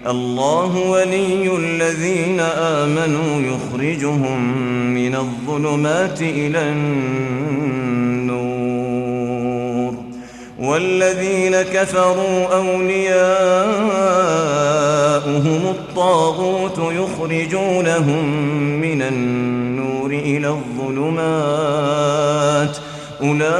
اللہ ولی الذین آمنوا یخرجهم من الظلمات إلى النور والذین كفروا أولیاؤهم الطاغوت یخرجونهم من النور إلى الظلمات أولئك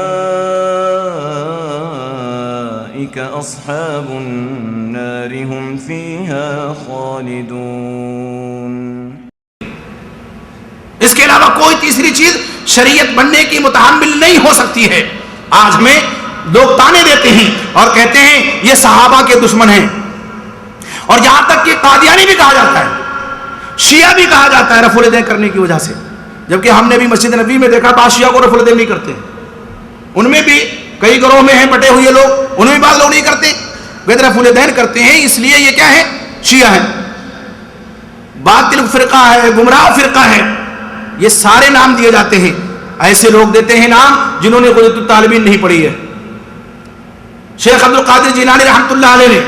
أصحاب النار هم فيها خالدون۔ اس کے علاوہ کوئی تیسری چیز شریعت بننے کی متحمل نہیں ہو سکتی ہے۔ آج ہمیں لوگ تانے دیتے ہیں اور کہتے ہیں یہ صحابہ کے دشمن ہیں، اور یہاں تک کہ قادیانی بھی کہا جاتا ہے، شیعہ بھی کہا جاتا ہے رفع الیدین کرنے کی وجہ سے، جبکہ ہم نے بھی مسجد نبوی میں دیکھا بعض شیعہ کو رفع الیدین نہیں کرتے، ان میں بھی کئی گروہ میں ہیں بٹے ہوئے لوگ، ان میں بعض لوگ نہیں کرتے، رفع الیدین کرتے ہیں، اس لیے یہ کیا ہے؟ شیعہ ہے، باطل فرقہ ہے، گمراہ فرقہ ہے، یہ سارے نام دیے جاتے ہیں۔ ایسے لوگ دیتے ہیں نام جنہوں نے غنیۃ الطالبین نہیں پڑھی ہے۔ شیخ عبد القادر جیلانی رحمۃ اللہ علیہ نے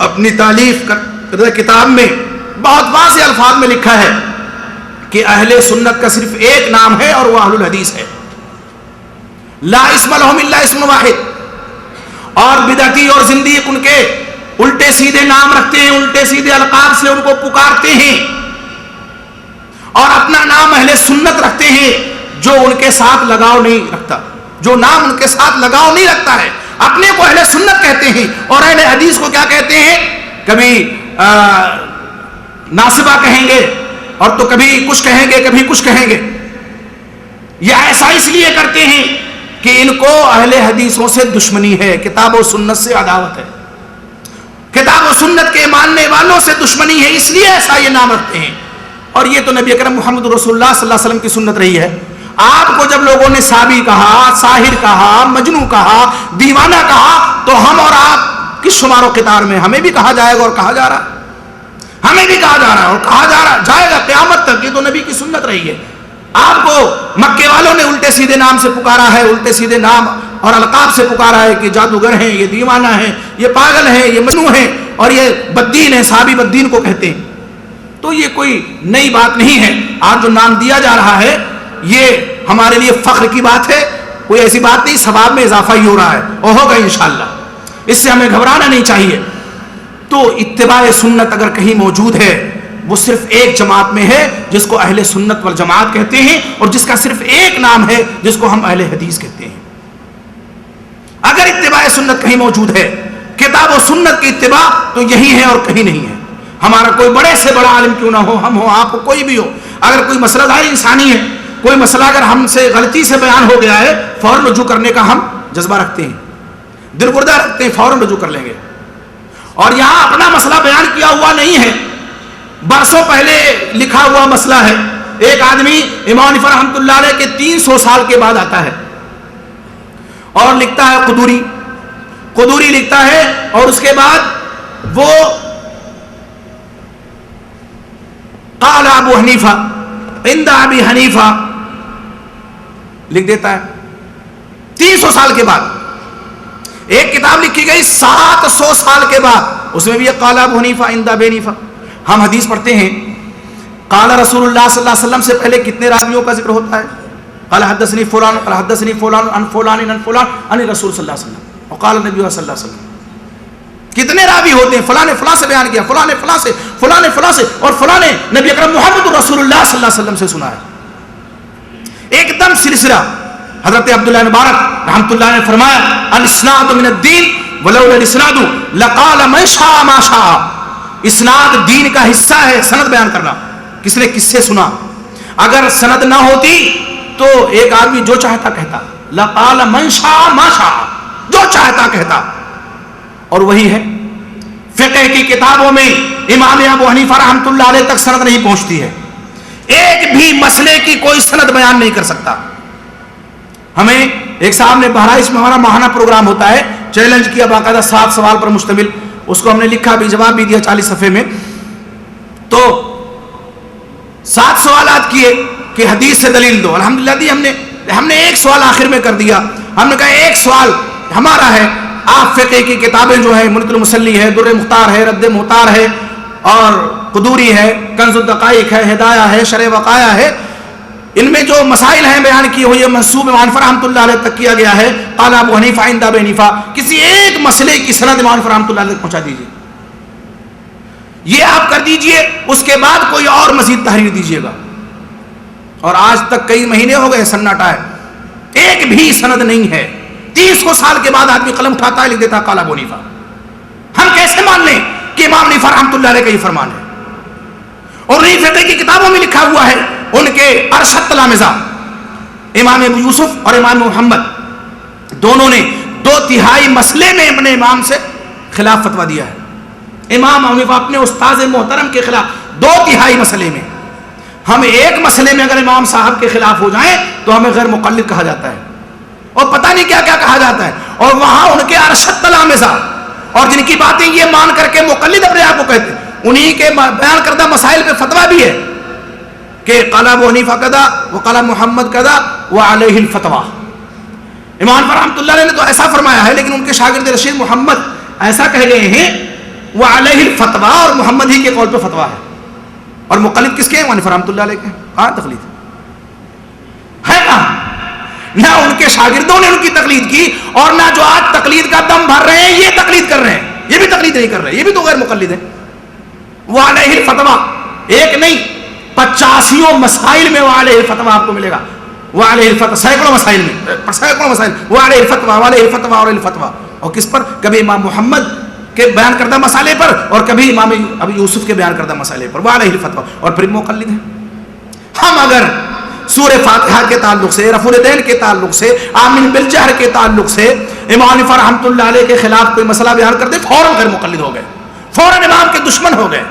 اپنی تالیف کردہ کتاب میں بہت واضح الفاظ میں لکھا ہے کہ اہل سنت کا صرف ایک نام ہے اور وہ اہل الحدیث ہے، لا اسم لہم الا اسم واحد۔ اور بدعتی اور زندیق ان کے الٹے سیدھے نام رکھتے ہیں، الٹے سیدھے القاب سے ان کو پکارتے ہیں، اور اپنا نام اہل سنت رکھتے ہیں جو ان کے ساتھ لگاؤ نہیں رکھتا، جو نام ان کے ساتھ لگاؤ نہیں رکھتا ہے، اپنے کو اہل سنت کہتے ہیں، اور اہل حدیث کو کیا کہتے ہیں؟ کبھی ناصبہ کہیں گے اور تو کبھی کچھ کہیں گے، کبھی کچھ کہیں گے۔ یہ ایسا اس لیے کرتے ہیں کہ ان کو اہل حدیثوں سے دشمنی ہے، کتاب و سنت سے عداوت ہے، کتاب و سنت کے ماننے والوں سے دشمنی ہے، اس لیے ایسا یہ نام رکھتے ہیں۔ اور یہ تو نبی اکرم محمد رسول اللہ صلی اللہ علیہ وسلم کی سنت رہی ہے۔ آپ کو جب لوگوں نے صابی کہا، ساحر کہا، مجنوں کہا، دیوانہ کہا، تو ہم اور آپ کس شمار و قطار میں؟ ہمیں بھی کہا جائے گا اور کہا جا رہا ہے، ہمیں بھی کہا جا رہا ہے اور کہا جا رہا جائے گا قیامت تک، یہ تو نبی کی سنت رہی ہے۔ آپ کو مکے والوں نے الٹے سیدھے نام سے پکارا ہے، الٹے سیدھے نام اور القاب سے پکارا ہے کہ جادوگر ہیں، یہ دیوانہ ہیں، یہ پاگل ہیں، یہ مجنوں ہیں، اور یہ بددین ہیں، صحابی بددین کو کہتے ہیں۔ تو یہ کوئی نئی بات نہیں ہے، آج جو نام دیا جا رہا ہے یہ ہمارے لیے فخر کی بات ہے، کوئی ایسی بات نہیں، ثواب میں اضافہ ہی ہو رہا ہے اور ہوگا انشاءاللہ، اس سے ہمیں گھبرانا نہیں چاہیے۔ تو اتباع سنت اگر کہیں موجود ہے وہ صرف ایک جماعت میں ہے جس کو اہل سنت والجماعت کہتے ہیں، اور جس کا صرف ایک نام ہے جس کو ہم اہل حدیث کہتے ہیں۔ اگر اتباع سنت کہیں موجود ہے، کتاب و سنت کی اتباع، تو یہی ہے اور کہیں نہیں ہے۔ ہمارا کوئی بڑے سے بڑا عالم کیوں نہ ہو، ہم ہو، آپ ہو، کوئی بھی ہو، اگر کوئی مسئلہ ظاہر انسانی ہے، کوئی مسئلہ اگر ہم سے غلطی سے بیان ہو گیا ہے، فوراً رجوع کرنے کا ہم جذبہ رکھتے ہیں، دل گردہ رکھتے ہیں، فوراً رجوع کر لیں گے۔ اور یہاں اپنا مسئلہ بیان کیا ہوا نہیں ہے، برسوں پہلے لکھا ہوا مسئلہ ہے۔ ایک آدمی امام حنیفہ رحمۃ اللہ علیہ کے 300 سال کے بعد آتا ہے اور لکھتا ہے قدوری لکھتا ہے، اور اس کے بعد وہ قال ابو حنیفہ عند ابی حنیفہ لکھ دیتا ہے 300 سال کے بعد۔ ایک کتاب لکھی گئی 700 سال کے بعد، اس میں بھی یہ قال ابو حنیفہ عند ابی حنیفہ۔ ہم حدیث پڑھتے ہیں، قال رسول اللہ صلی اللہ علیہ وسلم سے پہلے کتنے راویوں کا ذکر ہوتا ہے؟ قال حدثني فلان قال حدثني فلان عن فلان عن فلان عن رسول صلی اللہ علیہ وسلم وقال النبي صلی اللہ علیہ وسلم۔ کتنے راوی ہوتے ہیں؟ فلاں نے فلاں سے بیان کیا، فلاں نے فلاں سے، فلاں نے فلاں سے، اور فلاں نے نبی اکرم محمد رسول اللہ صلی اللہ علیہ وسلم سے سنا ہے۔ ایک دم سلسلہ۔ حضرت عبداللہ مبارک رحمۃ اللہ نے فرمایا الاسناد من الدین ولولا الاسناد لقال من شاء ما شاء۔ اسناد دین کا حصہ ہے، سند بیان کرنا، کس نے کس سے سنا۔ اگر سند نہ ہوتی تو ایک آدمی جو چاہتا کہتا، لقال من شاء ما شاء، جو چاہتا کہتا۔ اور وہی ہے فقہ کی کتابوں میں امام ابو حنیفہ رحمۃ اللہ علیہ تک سند نہیں پہنچتی ہے، ایک بھی مسئلے کی کوئی سند بیان نہیں کر سکتا۔ ہمیں ایک صاحب نے بہرائچ میں ہمارا ماہانہ پروگرام ہوتا ہے، چیلنج کیا باقاعدہ 7 سوال پر مشتمل، اس کو ہم نے لکھا بھی، جواب بھی دیا 40 صفحے میں۔ تو 7 سوالات کیے کہ حدیث سے دلیل دو. الحمدللہ دی ہم نے ایک سوال آخر میں کر دیا. ہم نے کہا ایک سوال ہمارا ہے, آپ فقہ کی کتابیں جو ہیں منت المسلی ہے, در مختار ہے, رد محتار ہے, اور قدوری ہے, کنز الدقائق ہے, ہدایہ ہے, شرح وقایہ ہے, ان میں جو مسائل ہیں بیان کیے ہوئے منسوب امام حنیفہ رحمۃ اللہ علیہ تک کیا گیا ہے. قال ابو حنیفہ عند ابی حنیفہ, کسی ایک مسئلے کی سند امام حنیفہ رحمۃ اللہ علیہ تک پہنچا دیجیے, یہ آپ کر دیجئے, اس کے بعد کوئی اور مزید تحریر دیجئے گا. اور آج تک کئی مہینے ہو گئے سناٹا ہے, ایک بھی سند نہیں ہے. 30 سال کے بعد آدمی قلم اٹھاتا ہے, لکھ دیتا قال ابو حنیفہ. ہم کیسے مان لیں کہ امام حنیفہ رحمۃ اللہ علیہ کا یہ فرمان ہے؟ اور نہیں فقہ کی کتابوں میں لکھا ہوا ہے, ان کے ارشد تلامذہ امام ابو یوسف اور امام محمد دونوں نے 2/3 مسئلے میں اپنے امام سے خلاف فتویٰ دیا ہے. امام حنیفہ اپنے استاذ محترم کے خلاف 2/3 مسئلے میں. ہم ایک مسئلے میں اگر امام صاحب کے خلاف ہو جائیں تو ہمیں غیر مقلد کہا جاتا ہے, اور پتہ نہیں کیا کیا کہا جاتا ہے. اور وہاں ان کے ارشد تلامذہ اور جن کی باتیں یہ مان کر کے مقلد اپنے آپ کو کہتے ہیں, انہی کے بیان کردہ مسائل پہ فتویٰ بھی ہے کہ قال ابو حنیفہ کذا وقال محمد کذا وعلیہ الفتویٰ. امام رحمۃ اللہ علیہ نے تو ایسا فرمایا ہے, لیکن ان کے شاگرد رشید محمد ایسا کہہ گئے ہیں وعلیہ الفتویٰ, اور محمد ہی کے قول پہ فتویٰ ہے. اور مقلد کس کے ہیں؟ امام رحمۃ اللہ علیہ کے. کہاں تقلید ہے؟ کہاں؟ نہ ان کے شاگردوں نے ان کی تقلید کی, اور نہ جو آج تقلید کا دم بھر رہے ہیں یہ تقلید کر رہے ہیں, یہ بھی تقلید نہیں کر رہے, یہ بھی تو غیر مقلد ہیں. وعلیہ الفتویٰ ایک نہیں 85 مسائل میں وعلیہ الفتویٰ آپ کو ملے گا. وعلیہ الفتویٰ سینکڑوں مسائل وعلیہ الفتویٰ وعلیہ الفتویٰ وعلیہ الفتویٰ. اور کس پر؟ کبھی امام محمد کے بیان کردہ مسئلے پر, اور کبھی امام ابو یوسف کے بیان کردہ مسئلے پر. وعلیہ الفتویٰ, اور پھر مقلد ہیں. ہم اگر سورہ فاتحہ کے تعلق سے, رفع الیدین کے تعلق سے, آمین بالجہر کے تعلق سے امام حنیفہ رحمۃ اللہ علیہ کے خلاف کوئی مسئلہ بیان کرتے, فوراً غیر مقلد ہو گئے, فوراً امام کے دشمن ہو گئے.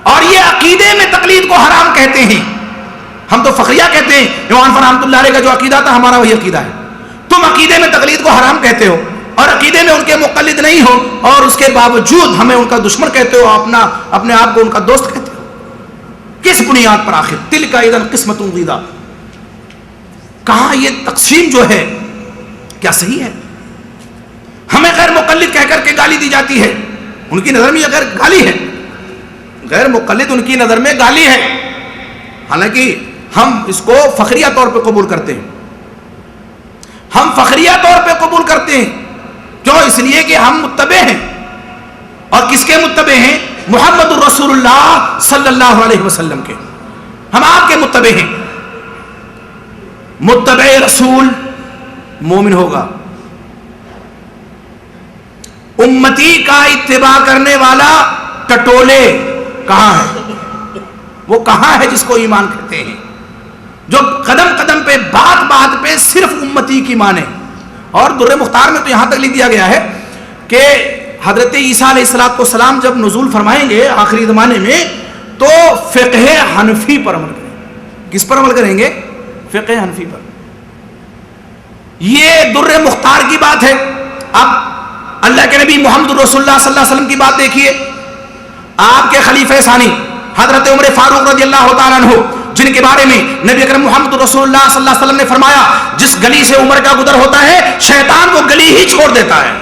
اور یہ عقیدے میں تقلید کو حرام کہتے ہیں. ہم تو فخریہ کہتے ہیں امام حنیفہ رحمۃ اللہ علیہ کا جو عقیدہ تھا ہمارا وہی عقیدہ ہے. تم عقیدے میں تقلید کو حرام کہتے ہو, اور عقیدے میں ان کے مقلد نہیں ہو, اور اس کے باوجود ہمیں ان کا دشمن کہتے ہو, اپنے آپ کو ان کا دوست کہتے ہو. کس بنیاد پر آخر؟ تلک اذا قسمۃ ضیزیٰ. کہاں یہ تقسیم جو ہے کیا صحیح ہے؟ ہمیں غیر مقلد کہہ کر کے گالی دی جاتی ہے, ان کی نظر میں یہ گالی ہے. غیر مقلد ان کی نظر میں گالی ہے, حالانکہ ہم اس کو فخریہ طور پہ قبول کرتے ہیں. ہم فخریہ طور پہ قبول کرتے ہیں. کیوں؟ اس لیے کہ ہم متبع ہیں. اور کس کے متبع ہیں؟ محمد الرسول اللہ صلی اللہ علیہ وسلم کے. ہم آپ کے متبع ہیں. متبع رسول مومن ہوگا. امتی کا اتباع کرنے والا ٹٹولے کہاں ہے؟ وہ کہاں ہے جس کو ایمان کہتے ہیں؟ جو قدم قدم پہ بات بات پہ صرف امتی کی مانے. اور در مختار میں تو یہاں تک لکھ دیا گیا ہے کہ حضرت عیسیٰ علیہ السلام جب نزول فرمائیں گے آخری زمانے میں تو فقہ حنفی پر عمل کریں گے. کس پر عمل کریں گے؟ فقہ حنفی پر. یہ در مختار کی بات ہے. اب اللہ کے نبی محمد رسول اللہ صلی اللہ علیہ وسلم کی بات دیکھیے. آپ کے خلیفہ ثانی حضرت عمر فاروق رضی اللہ تعالیٰ عنہ, جن کے بارے میں نبی اکرم محمد رسول اللہ صلی اللہ علیہ وسلم نے فرمایا جس گلی سے عمر کا گزر ہوتا ہے شیطان وہ گلی ہی چھوڑ دیتا ہے,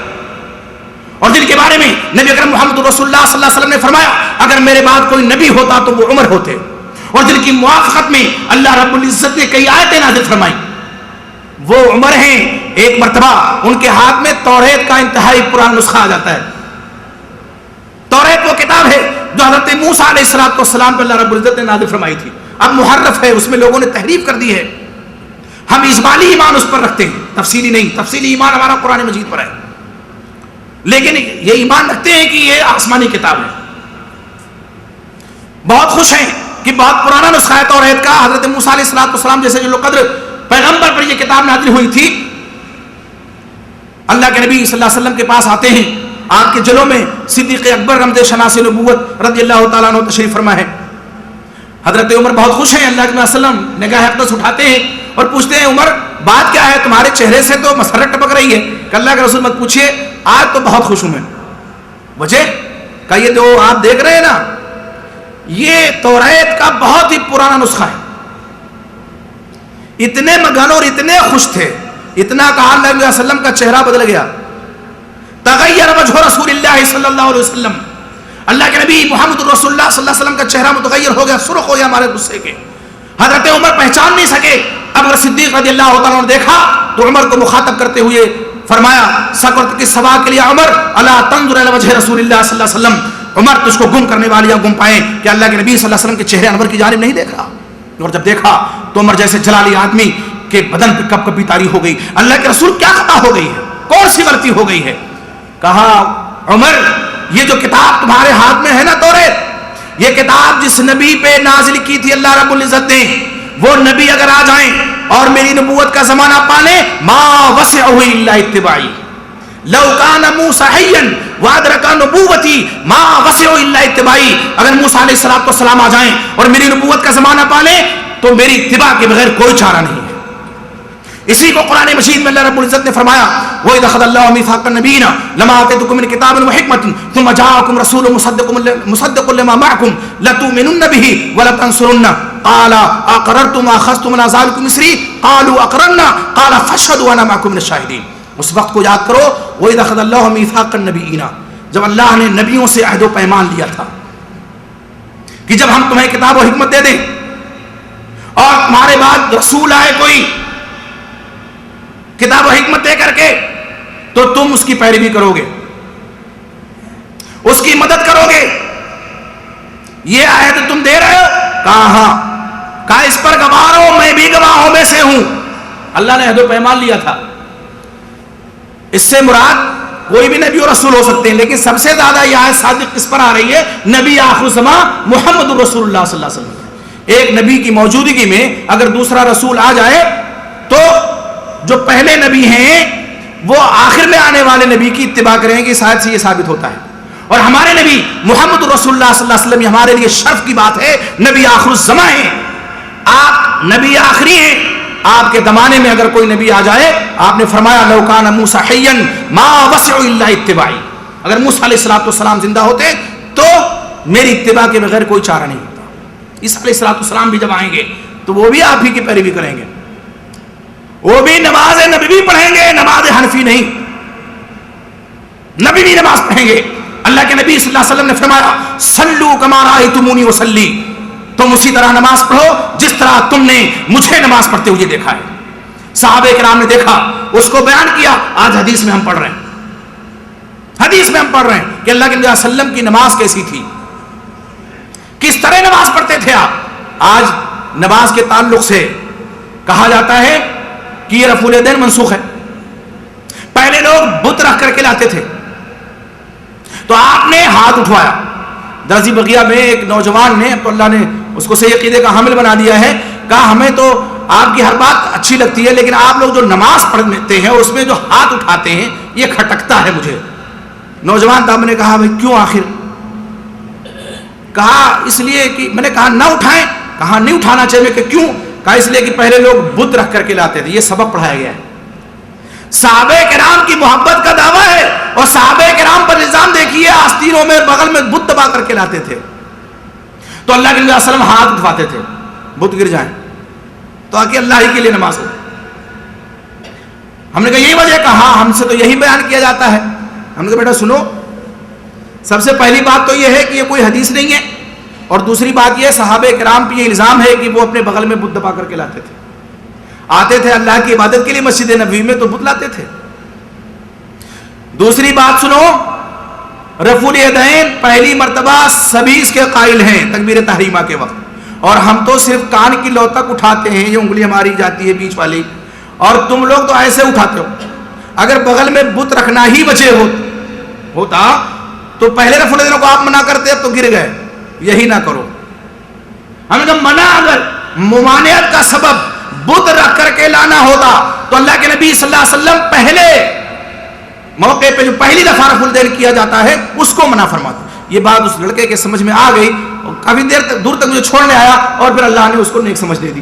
اور جن کے بارے میں نبی اکرم محمد رسول اللہ صلی اللہ علیہ وسلم نے فرمایا اگر میرے بعد کوئی نبی ہوتا تو وہ عمر ہوتے, اور جن کی موافقت میں اللہ رب العزت نے کئی آیتیں نازل فرمائی وہ عمر ہیں. ایک مرتبہ ان کے ہاتھ میں توریت کا انتہائی پرانا نسخہ آ جاتا ہے. توریت وہ کتاب ہے جو حضرت موسیٰ علیہ السلام پہ اللہ رب العزت نے نازل فرمائی تھی. اب محرف ہے, اس میں لوگوں نے تحریف کر دی ہے. ہم اجمالی ایمان اس پر رکھتے ہیں, تفصیلی نہیں. تفصیلی ایمان ہمارا قرآن مجید پر ہے, لیکن یہ ایمان رکھتے ہیں کہ یہ آسمانی کتاب ہے. بہت خوش ہیں کہ بہت پرانا نسخہ ہے توریت کا. حضرت موسیٰ علیہ السلام جیسے جو قدر پیغمبر پر یہ کتاب نازل ہوئی تھی, اللہ کے نبی صلی اللہ علیہ وسلم کے پاس آتے ہیں. آپ کے جلوں میں صدیق اکبر رمز شناس نبوت رضی اللہ تعالیٰ عنہ تشریف فرما ہے. حضرت عمر بہت خوش ہیں. اللہ کے وسلم نگاہ اقدس اٹھاتے ہیں اور پوچھتے ہیں عمر بات کیا ہے؟ تمہارے چہرے سے تو مسرت ٹپک رہی ہے. کہ اللہ کے رسول مت پوچھیے, آج تو بہت خوش ہوں میں. وجہ کہ یہ جو آپ دیکھ رہے ہیں نا, یہ توریت کا بہت ہی پرانا نسخہ ہے. اتنے مگن اور اتنے خوش تھے، اتنا کہا نبی صلی اللہ علیہ وسلم کا چہرہ بدل گیا. تغیر وجہ رسول اللہ صلی اللہ علیہ وسلم، اللہ کے نبی محمد رسول اللہ صلی اللہ علیہ وسلم کا چہرہ متغیر ہو گیا، سرخ ہو گیا ہمارے غصے کے. حضرت عمر پہچان نہیں سکے. ابو صدیق رضی اللہ تعالیٰ نے دیکھا تو عمر کو مخاطب کرتے ہوئے فرمایا سکرت کی سبا کے لیے عمر الا تنظر الی وجہ رسول اللہ صلی اللہ علیہ وسلم، عمر تجھ کو گم کرنے والیاں گم پائیں کہ اللہ کے نبی صلی اللہ علیہ وسلم کے چہرے انور کی جانب نہیں دیکھا. اور جب دیکھا تو عمر جیسے جلالی آدمی کے بدن پہ کب کبھی تاری ہو گئی. اللہ کے رسول کیا خطا ہو گئی ہے، کون سی غلطی ہو گئی ہے؟ کہا عمر یہ جو کتاب تمہارے ہاتھ میں ہے نا توریت، یہ کتاب جس نبی پہ نازل کی تھی اللہ رب العزت نے، وہ نبی اگر آ جائیں اور میری نبوت کا زمانہ پالے ما وسعہ الا اتباعی، لو کان موسیٰ حیا وادرک نبوتی ما وسعہ الا اتباعی. اگر موسیٰ علیہ السلام آ جائیں اور میری نبوت کا زمانہ پالیں تو میری اتباع کے بغیر کوئی چارہ نہیں ہے. اسی کو قرآن مجید میں اللہ رب العزت نے فرمایا وَإِذْ أَخَذَ اللَّهُ مِيثَاقَ النَّبِيِّينَ لَمَا آتَيْتُكُم مِّن كِتَابٍ وَحِكْمَةٍ ثُمَّ جَاءَكُمْ رَسُولٌ مُصَدِّقٌ لِّمَا مَعَكُمْ لَتُؤْمِنُنَّ بِهِ وَلَتَنصُرُنَّهُ قَالَ أَقْرَرْتُمْ وَأَخَذْتُمْ عَلَىٰ ذَٰلِكُمْ إِصْرِي قَالُوا أَقْرَرْنَا قَالَ فَاشْهَدُوا وَأَنَا مَعَكُم مِّنَ الشَّاهِدِينَ. اس وقت کو یاد کرو وَإِذْ أَخَذَ اللَّهُ مِيثَاقَ النَّبِيِّينَ، جب اللہ نے نبیوں سے عہد و پیمان لیا تھا کہ جب ہم تمہیں کتاب و حکمت دے دیں اور تمہارے بعد رسول آئے کوئی کتاب و حکمت دے کر کے تو تم اس کی پیروی کرو گے، اس کی مدد کرو گے. یہ عہد تم دے رہے ہو؟ کہا ہاں. کہا اس پر گواہ ہو، میں بھی گواہوں میں سے ہوں. اللہ نے عہد و پیمان لیا تھا. اس سے مراد کوئی بھی نبی اور رسول ہو سکتے ہیں، لیکن سب سے زیادہ یہ آیت صادق کس پر آ رہی ہے؟ نبی آخر الزمان محمد رسول اللہ صلی اللہ علیہ وسلم. ایک نبی کی موجودگی میں اگر دوسرا رسول آ جائے تو جو پہلے نبی ہیں وہ آخر میں آنے والے نبی کی اتباع کریں گے. شاید سے یہ ثابت ہوتا ہے. اور ہمارے نبی محمد رسول اللہ صلی اللہ علیہ وسلم، یہ ہمارے لیے شرف کی بات ہے، نبی آخر الزمان ہیں. آپ نبی آخری ہیں. آپ کے زمانے میں اگر کوئی نبی آ جائے، آپ نے فرمایا لو کان موسیٰ حیا ما وسع الا اتباعی، اگر موسیٰ علیہ السلام زندہ ہوتے تو میری اتباع کے بغیر کوئی چارہ نہیں ہوتا. عیسیٰ علیہ السلام بھی جب آئیں گے تو وہ بھی آپ ہی کی پیروی کریں گے، وہ بھی نماز نبی بھی پڑھیں گے، نماز حنفی نہیں، نبی بھی نماز پڑھیں گے. اللہ کے نبی صلی اللہ علیہ وسلم نے فرمایا صلو کما رأیتمونی اصلی، تم اسی طرح نماز پڑھو جس طرح تم نے مجھے نماز پڑھتے ہوئے دیکھا ہے. صحابہ کرام نے دیکھا، اس کو بیان کیا. آج حدیث میں ہم پڑھ رہے ہیں، حدیث میں ہم پڑھ رہے ہیں کہ اللہ کے نبی صلی اللہ علیہ وسلم کی نماز کیسی تھی، کس طرح نماز پڑھتے تھے آپ. آج نماز کے تعلق سے کہا جاتا ہے کہ یہ رفع الیدین منسوخ ہے. پہلے لوگ بت رکھ کر کے لاتے تھے تو آپ نے ہاتھ اٹھوایا. درزی بقیہ میں ایک نوجوان نے، تو اللہ نے اس کو صحیح عقیدے کا حامل بنا دیا ہے، کہا ہمیں تو آپ کی ہر بات اچھی لگتی ہے لیکن آپ لوگ جو نماز پڑھتے ہیں اس میں جو ہاتھ اٹھاتے ہیں یہ کھٹکتا ہے مجھے. نوجوان صاحب نے کہا بھائی کیوں آخر؟ کہا اس لیے کہ میں نے کہا نہ اٹھائیں. کہا نہیں اٹھانا چاہیے. کہ کیوں؟ کہا اس لیے کہ پہلے لوگ بت رکھ کر کے لاتے تھے، یہ سبق پڑھایا گیا ہے. صحابہ کرام کی محبت کا دعویٰ ہے اور صحابہ کرام پر الزام دیکھیے آستینوں میں بغل میں بت دبا کر کے لاتے تھے. تو اللہ کے نبی صلی اللہ علیہ وسلم ہاتھ اٹھاتے تھے، بت گر جائیں تو آکے اللہ ہی کے لیے نماز ہو. ہم نے کہا یہی وجہ. کہا ہم سے تو یہی بیان کیا جاتا ہے. ہم نے کہا بیٹا سنو، سب سے پہلی بات تو یہ ہے کہ یہ کوئی حدیث نہیں ہے، اور دوسری بات یہ صحابہ کرام پہ یہ الزام ہے کہ وہ اپنے بغل میں بت دبا کر کے لاتے تھے. آتے تھے اللہ کی عبادت کے لیے مسجد نبوی میں تو بت لاتے تھے. دوسری بات سنو، رفع الیدین پہلی مرتبہ سبھی اس کے قائل ہیں تکبیر تحریمہ کے وقت، اور ہم تو صرف کان کی لو تک اٹھاتے ہیں، یہ انگلی ہماری جاتی ہے بیچ والی، اور تم لوگ تو ایسے اٹھاتے ہو. اگر بغل میں بت رکھنا ہی وجہ ہوتا تو پہلے رفع الیدین کو آپ منع کرتے تو گر گئے. یہی نہ کرو. ہم نے منع، اگر ممانعت کا سبب بت رکھ کر کے لانا ہوتا تو اللہ کے نبی صلی اللہ علیہ وسلم پہلے موقع پہ جو پہلی دفعہ رفع الیدین کیا جاتا ہے اس کو منع فرماتے. یہ بات اس لڑکے کے سمجھ میں آ گئی اور کافی دیر تک دور تک مجھے چھوڑنے آیا اور پھر اللہ نے اس کو نیک سمجھ دے دی.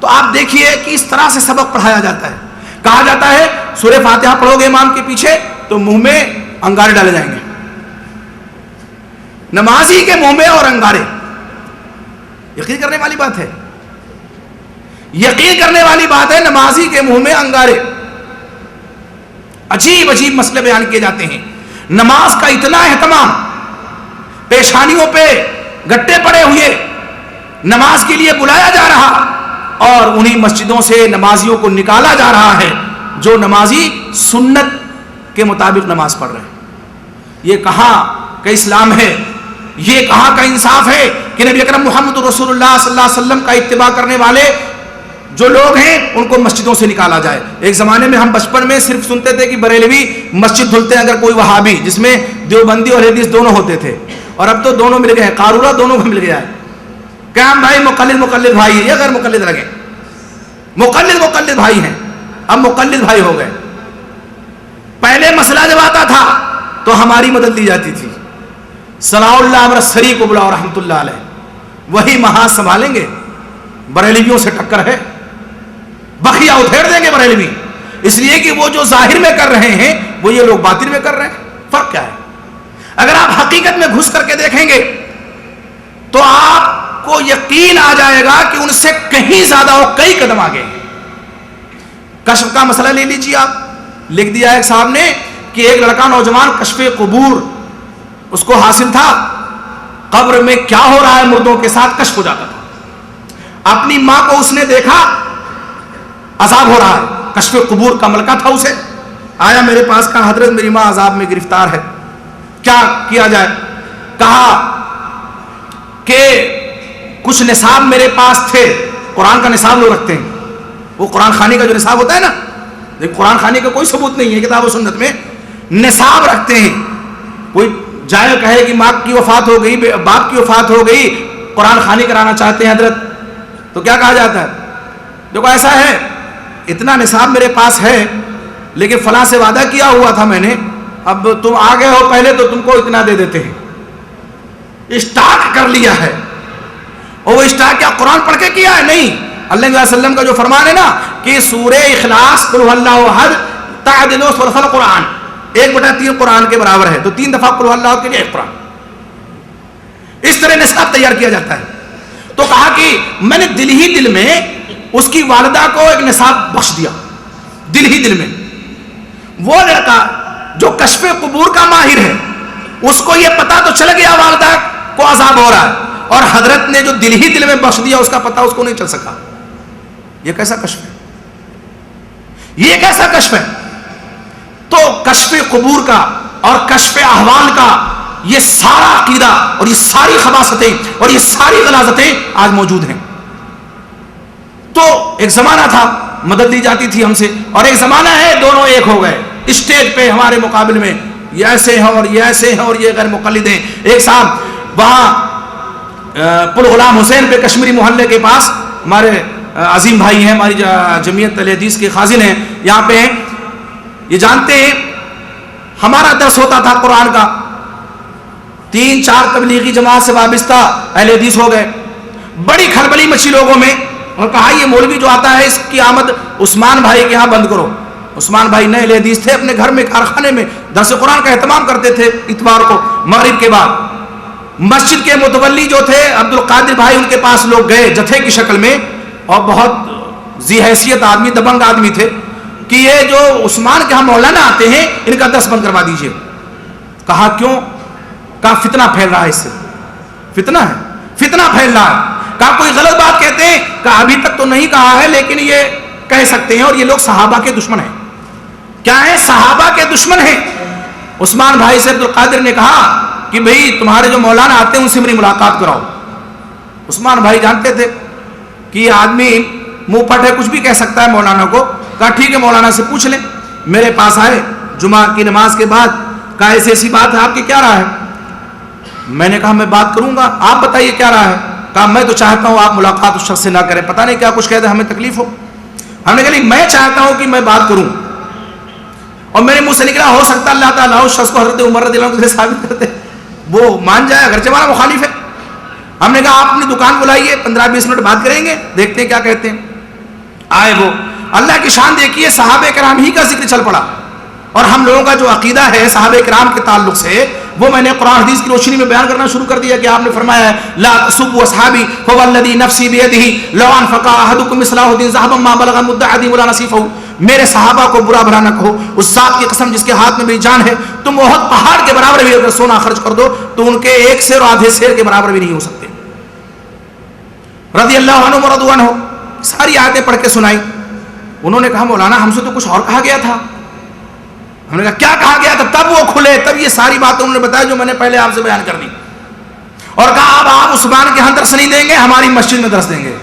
تو آپ دیکھیے کہ اس طرح سے سبق پڑھایا جاتا ہے. کہا جاتا ہے سورہ فاتحہ پڑھو گے امام کے پیچھے تو منہ میں انگارے ڈالے جائیں گے. نمازی کے منہ میں اور انگارے، یقین کرنے والی بات ہے. یقین کرنے والی بات ہے نمازی کے منہ میں انگارے. عجیب عجیب مسئلے بیان کیے جاتے ہیں. نماز کا اتنا اہتمام, پیشانیوں پہ گٹے پڑے ہوئے, نماز کے لیے بلایا جا رہا, اور انہی مسجدوں سے نمازیوں کو نکالا جا رہا ہے جو نمازی سنت کے مطابق نماز پڑھ رہے ہیں. یہ کہاں کا اسلام ہے, یہ کہاں کا انصاف ہے کہ نبی اکرم محمد رسول اللہ صلی اللہ علیہ وسلم کا اتباع کرنے والے جو لوگ ہیں ان کو مسجدوں سے نکالا جائے. ایک زمانے میں ہم بچپن میں صرف سنتے تھے کہ بریلوی مسجد دھلتے ہیں اگر کوئی وہابی, جس میں دیوبندی اور حدیث دونوں ہوتے تھے, اور اب تو دونوں مل گئے ہیں, قارورہ دونوں کو مل گیا ہے. کیا ہم بھائی مقلد بھائی ہیں یا غیر مقلد لگے؟ مقلد بھائی ہیں, اب مقلد بھائی ہو گئے. پہلے مسئلہ جب آتا تھا تو ہماری مدد لی جاتی تھی. ثناء اللہ امرتسری کو بلاؤ رحمۃ اللہ علیہ, وہی محاذ سنبھالیں گے. بریلویوں سے ٹکر ہے, بخیا ادھیڑ دیں گے بریلوی, اس لیے کہ وہ جو ظاہر میں کر رہے ہیں وہ یہ لوگ باطن میں کر رہے ہیں. فرق کیا ہے؟ اگر آپ حقیقت میں گھس کر کے دیکھیں گے تو آپ کو یقین آ جائے گا کہ ان سے کہیں زیادہ وہ کئی قدم آگے. کشف کا مسئلہ لے لیجیے آپ, لکھ دیا ایک صاحب نے کہ ایک لڑکا نوجوان کشف قبور اس کو حاصل تھا, قبر میں کیا ہو رہا ہے مردوں کے ساتھ کشف ہو جاتا تھا. اپنی ماں کو اس نے دیکھا عذاب ہو رہا ہے, کشف قبور کا ملکہ تھا اسے, آیا میرے پاس, کہا حضرت میری ماں عذاب میں گرفتار ہے, کیا کیا جائے؟ کہا کہ کچھ نصاب میرے پاس تھے, قرآن کا نصاب لوگ رکھتے ہیں, وہ قرآن خوانی کا جو نصاب ہوتا ہے نا, قرآن خوانی کا کوئی ثبوت نہیں ہے کتاب و سنت میں, نصاب رکھتے ہیں. کوئی جائے کہے کہ ماں کی وفات ہو گئی, باپ کی وفات ہو گئی, قرآن خوانی کرانا چاہتے ہیں حضرت, تو کیا کہا جاتا ہے؟ دیکھو ایسا ہے, اتنا نصاب میرے پاس ہے لیکن فلاں سے وعدہ کیا ہوا تھا میں نے, اب تم آ گئے ہو پہلے تو تم کو اتنا دے دیتے ہیں. اسٹاک کر لیا ہے, اور وہ اسٹاک کیا قرآن پڑھ کے کیا ہے؟ نہیں. اللہ علیہ وسلم کا جو فرمان ہے نا کہ سورہ اخلاص قل هو اللہ احد تعدل ثلث القرآن, 1/3 قرآن کے برابر ہے, تو 3 دفعہ قل هو اللہ کے لیے 1 قرآن. اس طرح نصاب تیار کیا جاتا ہے. تو کہا کہ میں نے دل ہی دل میں اس کی والدہ کو ایک نصاب بخش دیا, دل ہی دل میں. وہ لڑکا جو کشف قبور کا ماہر ہے اس کو یہ پتا تو چل گیا والدہ کو عذاب ہو رہا ہے, اور حضرت نے جو دل ہی دل میں بخش دیا اس کا پتا اس کو نہیں چل سکا. یہ کیسا کشف ہے؟ یہ کیسا کشف ہے؟ تو کشف قبور کا اور کشف احوال کا یہ سارا عقیدہ اور یہ ساری خباثتیں اور یہ ساری غلاظتیں آج موجود ہیں. تو ایک زمانہ تھا مدد لی جاتی تھی ہم سے, اور ایک زمانہ ہے دونوں ایک ہو گئے. اسٹیج پہ ہمارے مقابل میں یہ ایسے ہیں اور یہ ایسے ہیں اور یہ غیر مقلد ہیں. ایک صاحب وہاں پل غلام حسین پہ کشمیری محلے کے پاس ہمارے عظیم بھائی ہیں, ہماری جمعیت اہل حدیث کے خازن ہیں, یہاں پہ ہیں, یہ جانتے ہیں ہمارا درس ہوتا تھا قرآن کا, 3-4 تبلیغی جماعت سے وابستہ اہل حدیث ہو گئے. بڑی کھلبلی مچی لوگوں میں, اور کہا یہ مولوی جو آتا ہے اس کی آمد عثمان بھائی کے یہاں بند کرو. عثمان بھائی نئے اہل حدیث تھے, اپنے گھر میں کارخانے میں درس قرآن کا اہتمام کرتے تھے اتوار کو مغرب کے بعد. مسجد کے متولی جو تھے عبد القادر بھائی, ان کے پاس لوگ گئے جتھے کی شکل میں, اور بہت ذی حیثیت آدمی, دبنگ آدمی تھے, کہ یہ جو عثمان کے ہم مولانا آتے ہیں ان کا درس بند کروا دیجئے. کہا کیوں؟ کہا فتنہ پھیل رہا ہے, اس سے فتنہ ہے, فتنہ پھیل رہا ہے. کہا کوئی غلط بات کہتے ہیں؟ کہا ابھی تک تو نہیں کہا ہے لیکن یہ کہہ سکتے ہیں, اور یہ لوگ صحابہ کے دشمن ہیں. کیا ہیں؟ صحابہ کے دشمن ہیں. عثمان بھائی سے عبد القادر نے کہا کہ بھئی تمہارے جو مولانا آتے ہیں ان سے میری ملاقات کراؤ. عثمان بھائی جانتے تھے کہ یہ آدمی منہ پھٹ ہے, کچھ بھی کہہ سکتا ہے مولانا کو. کہا ٹھیک ہے مولانا سے پوچھ لیں. میرے پاس آئے جمعہ کی نماز کے بعد, کہا ایسی ایسی بات ہے, آپ کی کیا رائے ہے؟ میں نے کہا میں بات کروں گا, آپ بتائیے کیا رائے ہے. کہا میں تو چاہتا ہوں آپ ملاقات اس شخص سے نہ کریں, پتہ نہیں کیا کچھ کہہ دے ہمیں تکلیف ہو. ہم نے کہا میں چاہتا ہوں کہ میں بات کروں, اور میرے منہ سے نکلا ہو سکتا اللہ تعالیٰ اس شخص کو حضرت عمر رضی اللہ عنہ سے ثابت کرتے وہ مان جائے, اگرچہ ہمارا مخالف ہے. ہم نے کہا آپ اپنی دکان بلائیے, 15-20 منٹ بات کریں گے, دیکھتے ہیں کیا کہتے ہیں. آئے وہ, اللہ کی شان دیکھیے, صحابہ کرام ہی کا ذکر چل پڑا. اور ہم لوگوں کا جو عقیدہ ہے صحابہ کرام کے تعلق سے وہ میں نے قرآن حدیث کی روشنی میں بیان کرنا شروع کر دیا کہ آپ نے فرمایا ہے لا تسبوا اصحابی فوالذی نفسی بیدہ لو انفق احدکم مثل احد ذهبا ما بلغ مد احدهم ولا نصیفہ. میرے صحابہ کو برا بھلا نہ کہو، اس ذات کی قسم جس کے ہاتھ میں میری جان ہے، تم احد پہاڑ کے برابر بھی اگر سونا خرچ کر دو تو ان کے ایک سیر اور آدھے سیر کے برابر بھی نہیں ہو سکتے. رضی اللہ عنہ ورضوا عنہ ساری آیتیں پڑھ کے سنائی. انہوں نے کہا مولانا ہم سے تو کچھ اور کہا گیا تھا. ہم نے کہا کیا کہا گیا تھا؟ تب وہ کھلے، تب یہ ساری باتیں انہوں نے بتایا جو میں نے پہلے آپ سے بیان کر دی، اور کہا اب آپ عثمان کے ہاں درس نہیں دیں گے، ہماری مسجد میں درس دیں گے،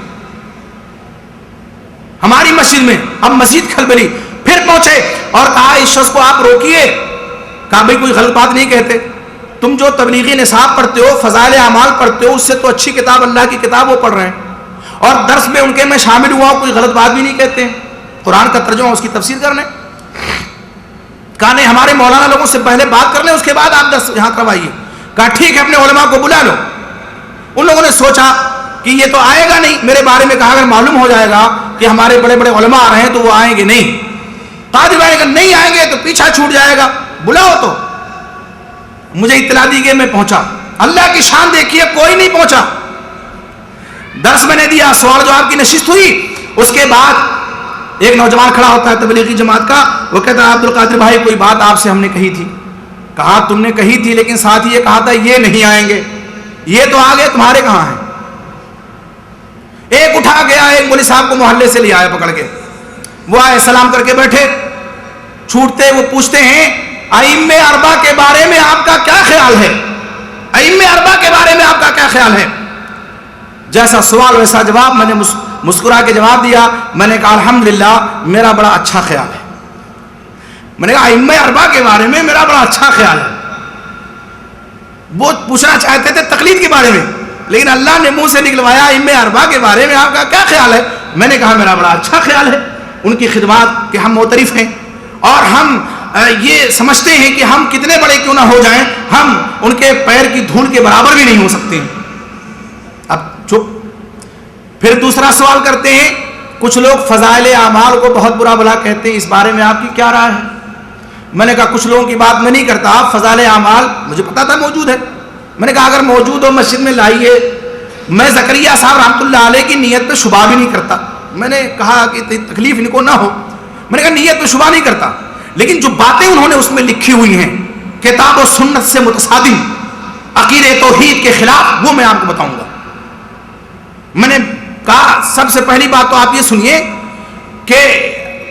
ہماری مسجد میں. اب مسجد کھلبلی. پھر پہنچے اور کہا اس شخص کو آپ روکیے. کہا بھائی کوئی غلط بات نہیں کہتے، تم جو تبلیغی نصاب پڑھتے ہو، فضائل اعمال پڑھتے ہو، اس سے تو اچھی کتاب اللہ کی کتاب وہ پڑھ رہے ہیں، اور درس میں ان کے میں شامل ہوا ہوں، کوئی غلط بات بھی نہیں کہتے ہیں، قرآن کا ترجمہ اس کی تفسیر کرنے. کہا نہیں ہمارے مولانا لوگوں سے پہلے بات کر لیں، اس کے بعد آپ درس یہاں کروائیے. کہا ٹھیک ہے اپنے علماء کو بلا لو. ان لوگوں نے سوچا کہ یہ تو آئے گا نہیں میرے بارے میں. کہا اگر معلوم ہو جائے گا کہ ہمارے بڑے بڑے علماء آ رہے ہیں تو وہ آئیں گے نہیں. قاضی بھائی اگر نہیں آئیں گے تو پیچھا چھوٹ جائے گا، بلاؤ. تو مجھے اطلاع دی گئی، میں پہنچا. اللہ کی شان دیکھیے کوئی نہیں پہنچا. درس میں نے دیا، سوال جواب کی نشست ہوئی. اس کے بعد ایک نوجوان کھڑا ہوتا ہے تبلیغی جماعت کا، وہ کہتا ہے عبد القادر بھائی کوئی بات آپ سے ہم نے کہی تھی. کہا تم نے کہی تھی لیکن ساتھ ہی یہ کہا تھا یہ نہیں آئیں گے، یہ تو آ گئے، تمہارے کہاں ہیں؟ ایک اٹھا گیا، ایک مولوی صاحب کو محلے سے لے آیا پکڑ کے. وہ آئے سلام کر کے بیٹھے. چھوٹتے وہ پوچھتے ہیں ائمہ اربعہ کے بارے میں آپ کا کیا خیال ہے؟ ائمہ اربعہ کے بارے میں آپ کا کیا خیال ہے؟ جیسا سوال ویسا جواب. میں نے مسکرا کے جواب دیا. میں نے کہا الحمدللہ میرا بڑا اچھا خیال ہے. میں نے کہا ائمہ اربعہ کے بارے میں میرا بڑا اچھا خیال ہے. وہ پوچھنا چاہتے تھے تقلید کے بارے میں، لیکن اللہ نے منہ سے نکلوایا ائمہ اربعہ کے بارے میں آپ کا کیا خیال ہے؟ میں نے کہا میرا بڑا اچھا خیال ہے ان کی خدمات کے ہم معترف ہیں، اور ہم یہ سمجھتے ہیں کہ ہم کتنے بڑے کیوں نہ ہو جائیں ہم ان کے پیر کی دھول کے برابر بھی نہیں ہو سکتے. اب چپ. پھر دوسرا سوال کرتے ہیں کچھ لوگ فضائل اعمال کو بہت برا بھلا کہتے ہیں، اس بارے میں آپ کی کیا رائے ہے؟ میں نے کہا کچھ لوگوں کی بات میں نہیں کرتا، آپ فضائل اعمال مجھے پتا تھا موجود ہے. میں نے کہا اگر موجود ہو مسجد میں لائیے. میں زکریا صاحب رحمۃ اللہ علیہ کی نیت پہ شبہ بھی نہیں کرتا. میں نے کہا کہ تکلیف ان کو نہ ہو، میں نے کہا نیت پہ شبہ نہیں کرتا، لیکن جو باتیں انہوں نے اس میں لکھی ہوئی ہیں کتاب و سنت سے متصادم، عقیدہ توحید کے خلاف، وہ میں آپ کو بتاؤں گا. میں نے کہا سب سے پہلی بات تو آپ یہ سنیے کہ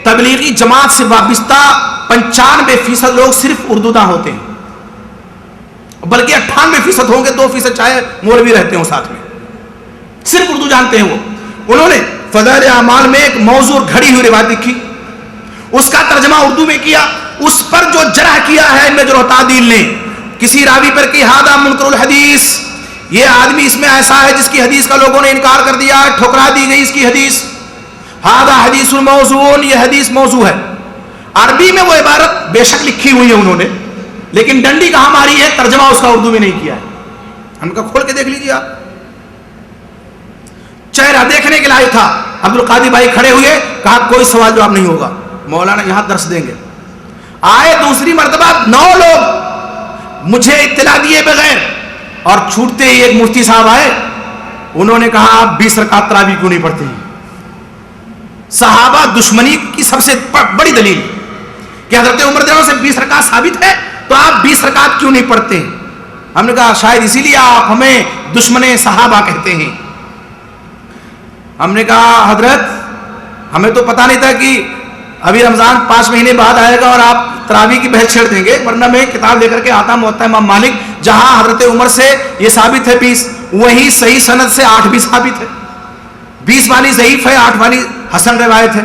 تبلیغی جماعت سے وابستہ 95% لوگ صرف اردو داں ہوتے ہیں، بلکہ 98% ہوں گے، 2% چاہے مولوی رہتے ہوں ساتھ میں، صرف اردو جانتے ہیں. وہ انہوں نے فضائل اعمال میں ایک موضوع گھڑی ہوئی روایت لکھی، اس کا ترجمہ اردو میں کیا، اس پر جو جرح کیا ہے ان میں جو تعدیل نے کسی راوی پر کی ھذا منکر الحدیث، یہ آدمی اس میں ایسا ہے جس کی حدیث کا لوگوں نے انکار کر دیا، ٹھکرا دی گئی اس کی حدیث. ھذا حدیث موضوع، یہ حدیث موضوع ہے. عربی میں وہ عبارت بے شک لکھی ہوئی ہے انہوں نے، لیکن ڈنڈی کہاں ماری ہے، ترجمہ اس کا اردو میں نہیں کیا ہے. ہم کا کھول کے دیکھ لیجیے آپ. چہرہ دیکھنے کے لائق تھا. عبد القادر بھائی کھڑے ہوئے، کہا کوئی سوال جواب نہیں ہوگا، مولانا یہاں درس دیں گے. آئے دوسری مرتبہ 9 لوگ مجھے اطلاع دیے بغیر، اور چھوٹتے ہی ایک مفتی صاحب آئے. انہوں نے کہا آپ 20 رکعت تراویح کیوں نہیں پڑھتے ہیں؟ صحابہ دشمنی کی سب سے بڑی دلیل کہ حضرت عمر رضی اللہ عنہ سے 20 رکعت ثابت ہے، تو آپ 20 رکعت کیوں نہیں پڑھتے ہیں؟ ہم نے کہا شاید اسی لیے آپ ہمیں دشمن صحابہ کہتے ہیں. ہم نے کہا حضرت ہمیں تو پتہ نہیں تھا کہ ابھی رمضان 5 مہینے بعد آئے گا اور آپ تراویح کی بحث چھیڑ دیں گے، ورنہ میں کتاب لے کر کے آتا موطا امام مالک، جہاں حضرت عمر سے یہ ثابت ہے 20، وہی صحیح سند سے 8 بھی ثابت ہے. 20 والی ضعیف ہے، 8 والی حسن روایت ہے.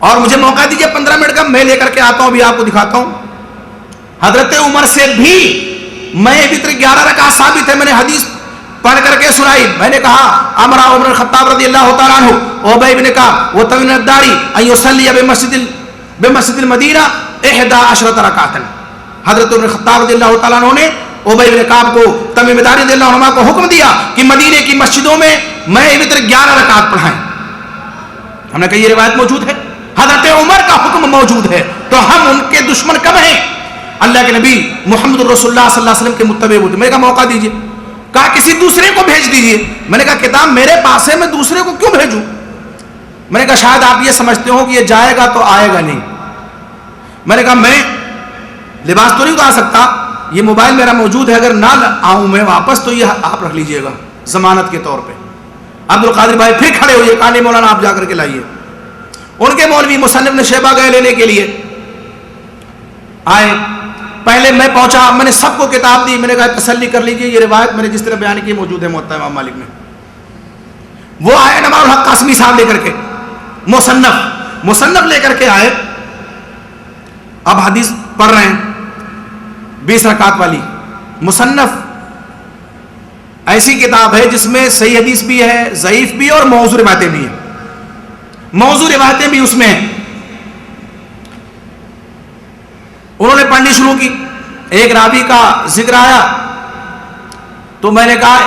اور مجھے موقع دیجیے 15 منٹ کا، میں لے کر کے آتا ہوں، ابھی آپ کو دکھاتا ہوں. حضرت عمر سے بھی میں وتر 11 رکعت ثابت ہے، میں نے حدیث پڑھ کر کے سنائی. میں نے کہا امر عمر الخطاب رضی اللہ تعالیٰ عنہ ابی بن کعب و تمیم الداری ان یصلی بمسجد المدینہ 11 رکعۃ. حضرت عمر الخطاب رضی اللہ تعالیٰ عنہ نے ابی بن کعب کو، تمیم الداری رضی اللہ عنہ کو حکم دیا کہ مدینے کی مسجدوں میں میں وتر 11 رکعت پڑھائیں. ہم نے کہا یہ روایت موجود ہے، حضرت عمر کا حکم موجود ہے، تو ہم ان کے دشمن کب ہیں؟ اللہ کے نبی محمد رسول اللہ صلی اللہ علیہ وسلم کے متبع ہوتے. میں نے کہا موقع دیجیے. کہا کسی دوسرے کو بھیج دیجیے. میں نے کہا کتاب میرے پاس ہے, میں دوسرے کو کیوں بھیجوں؟ میں نے کہا شاید آپ یہ سمجھتے ہو کہ یہ جائے گا تو آئے گا نہیں. میں نے کہا میں لباس تو نہیں اتار سکتا, یہ موبائل میرا موجود ہے, اگر نہ آؤں میں واپس تو یہ آپ رکھ لیجئے گا ضمانت کے طور پہ. عبد القادر بھائی پھر کھڑے ہوئے, کہا نہیں مولانا آپ جا کر کے لائیے. ان کے مولوی مصنف نے شیبہ گئے لینے کے لیے, آئے. پہلے میں پہنچا, میں نے سب کو کتاب دی. میں نے کہا تسلی کر لیجئے, یہ روایت میں نے جس طرح بیان کی موجود ہے موطا امام مالک میں. وہ آئے نمار الحق قاسمی صاحب لے کر کے, مصنف لے کر کے آئے. اب حدیث پڑھ رہے ہیں 20 رکعت والی. مصنف ایسی کتاب ہے جس میں صحیح حدیث بھی ہے, ضعیف بھی اور موضوع روایتیں بھی ہیں. موضوع روایتیں بھی اس میں ہیں. انہوں نے پڑھنی شروع کی. ایک راوی کا ذکر آیا تو میں نے کہا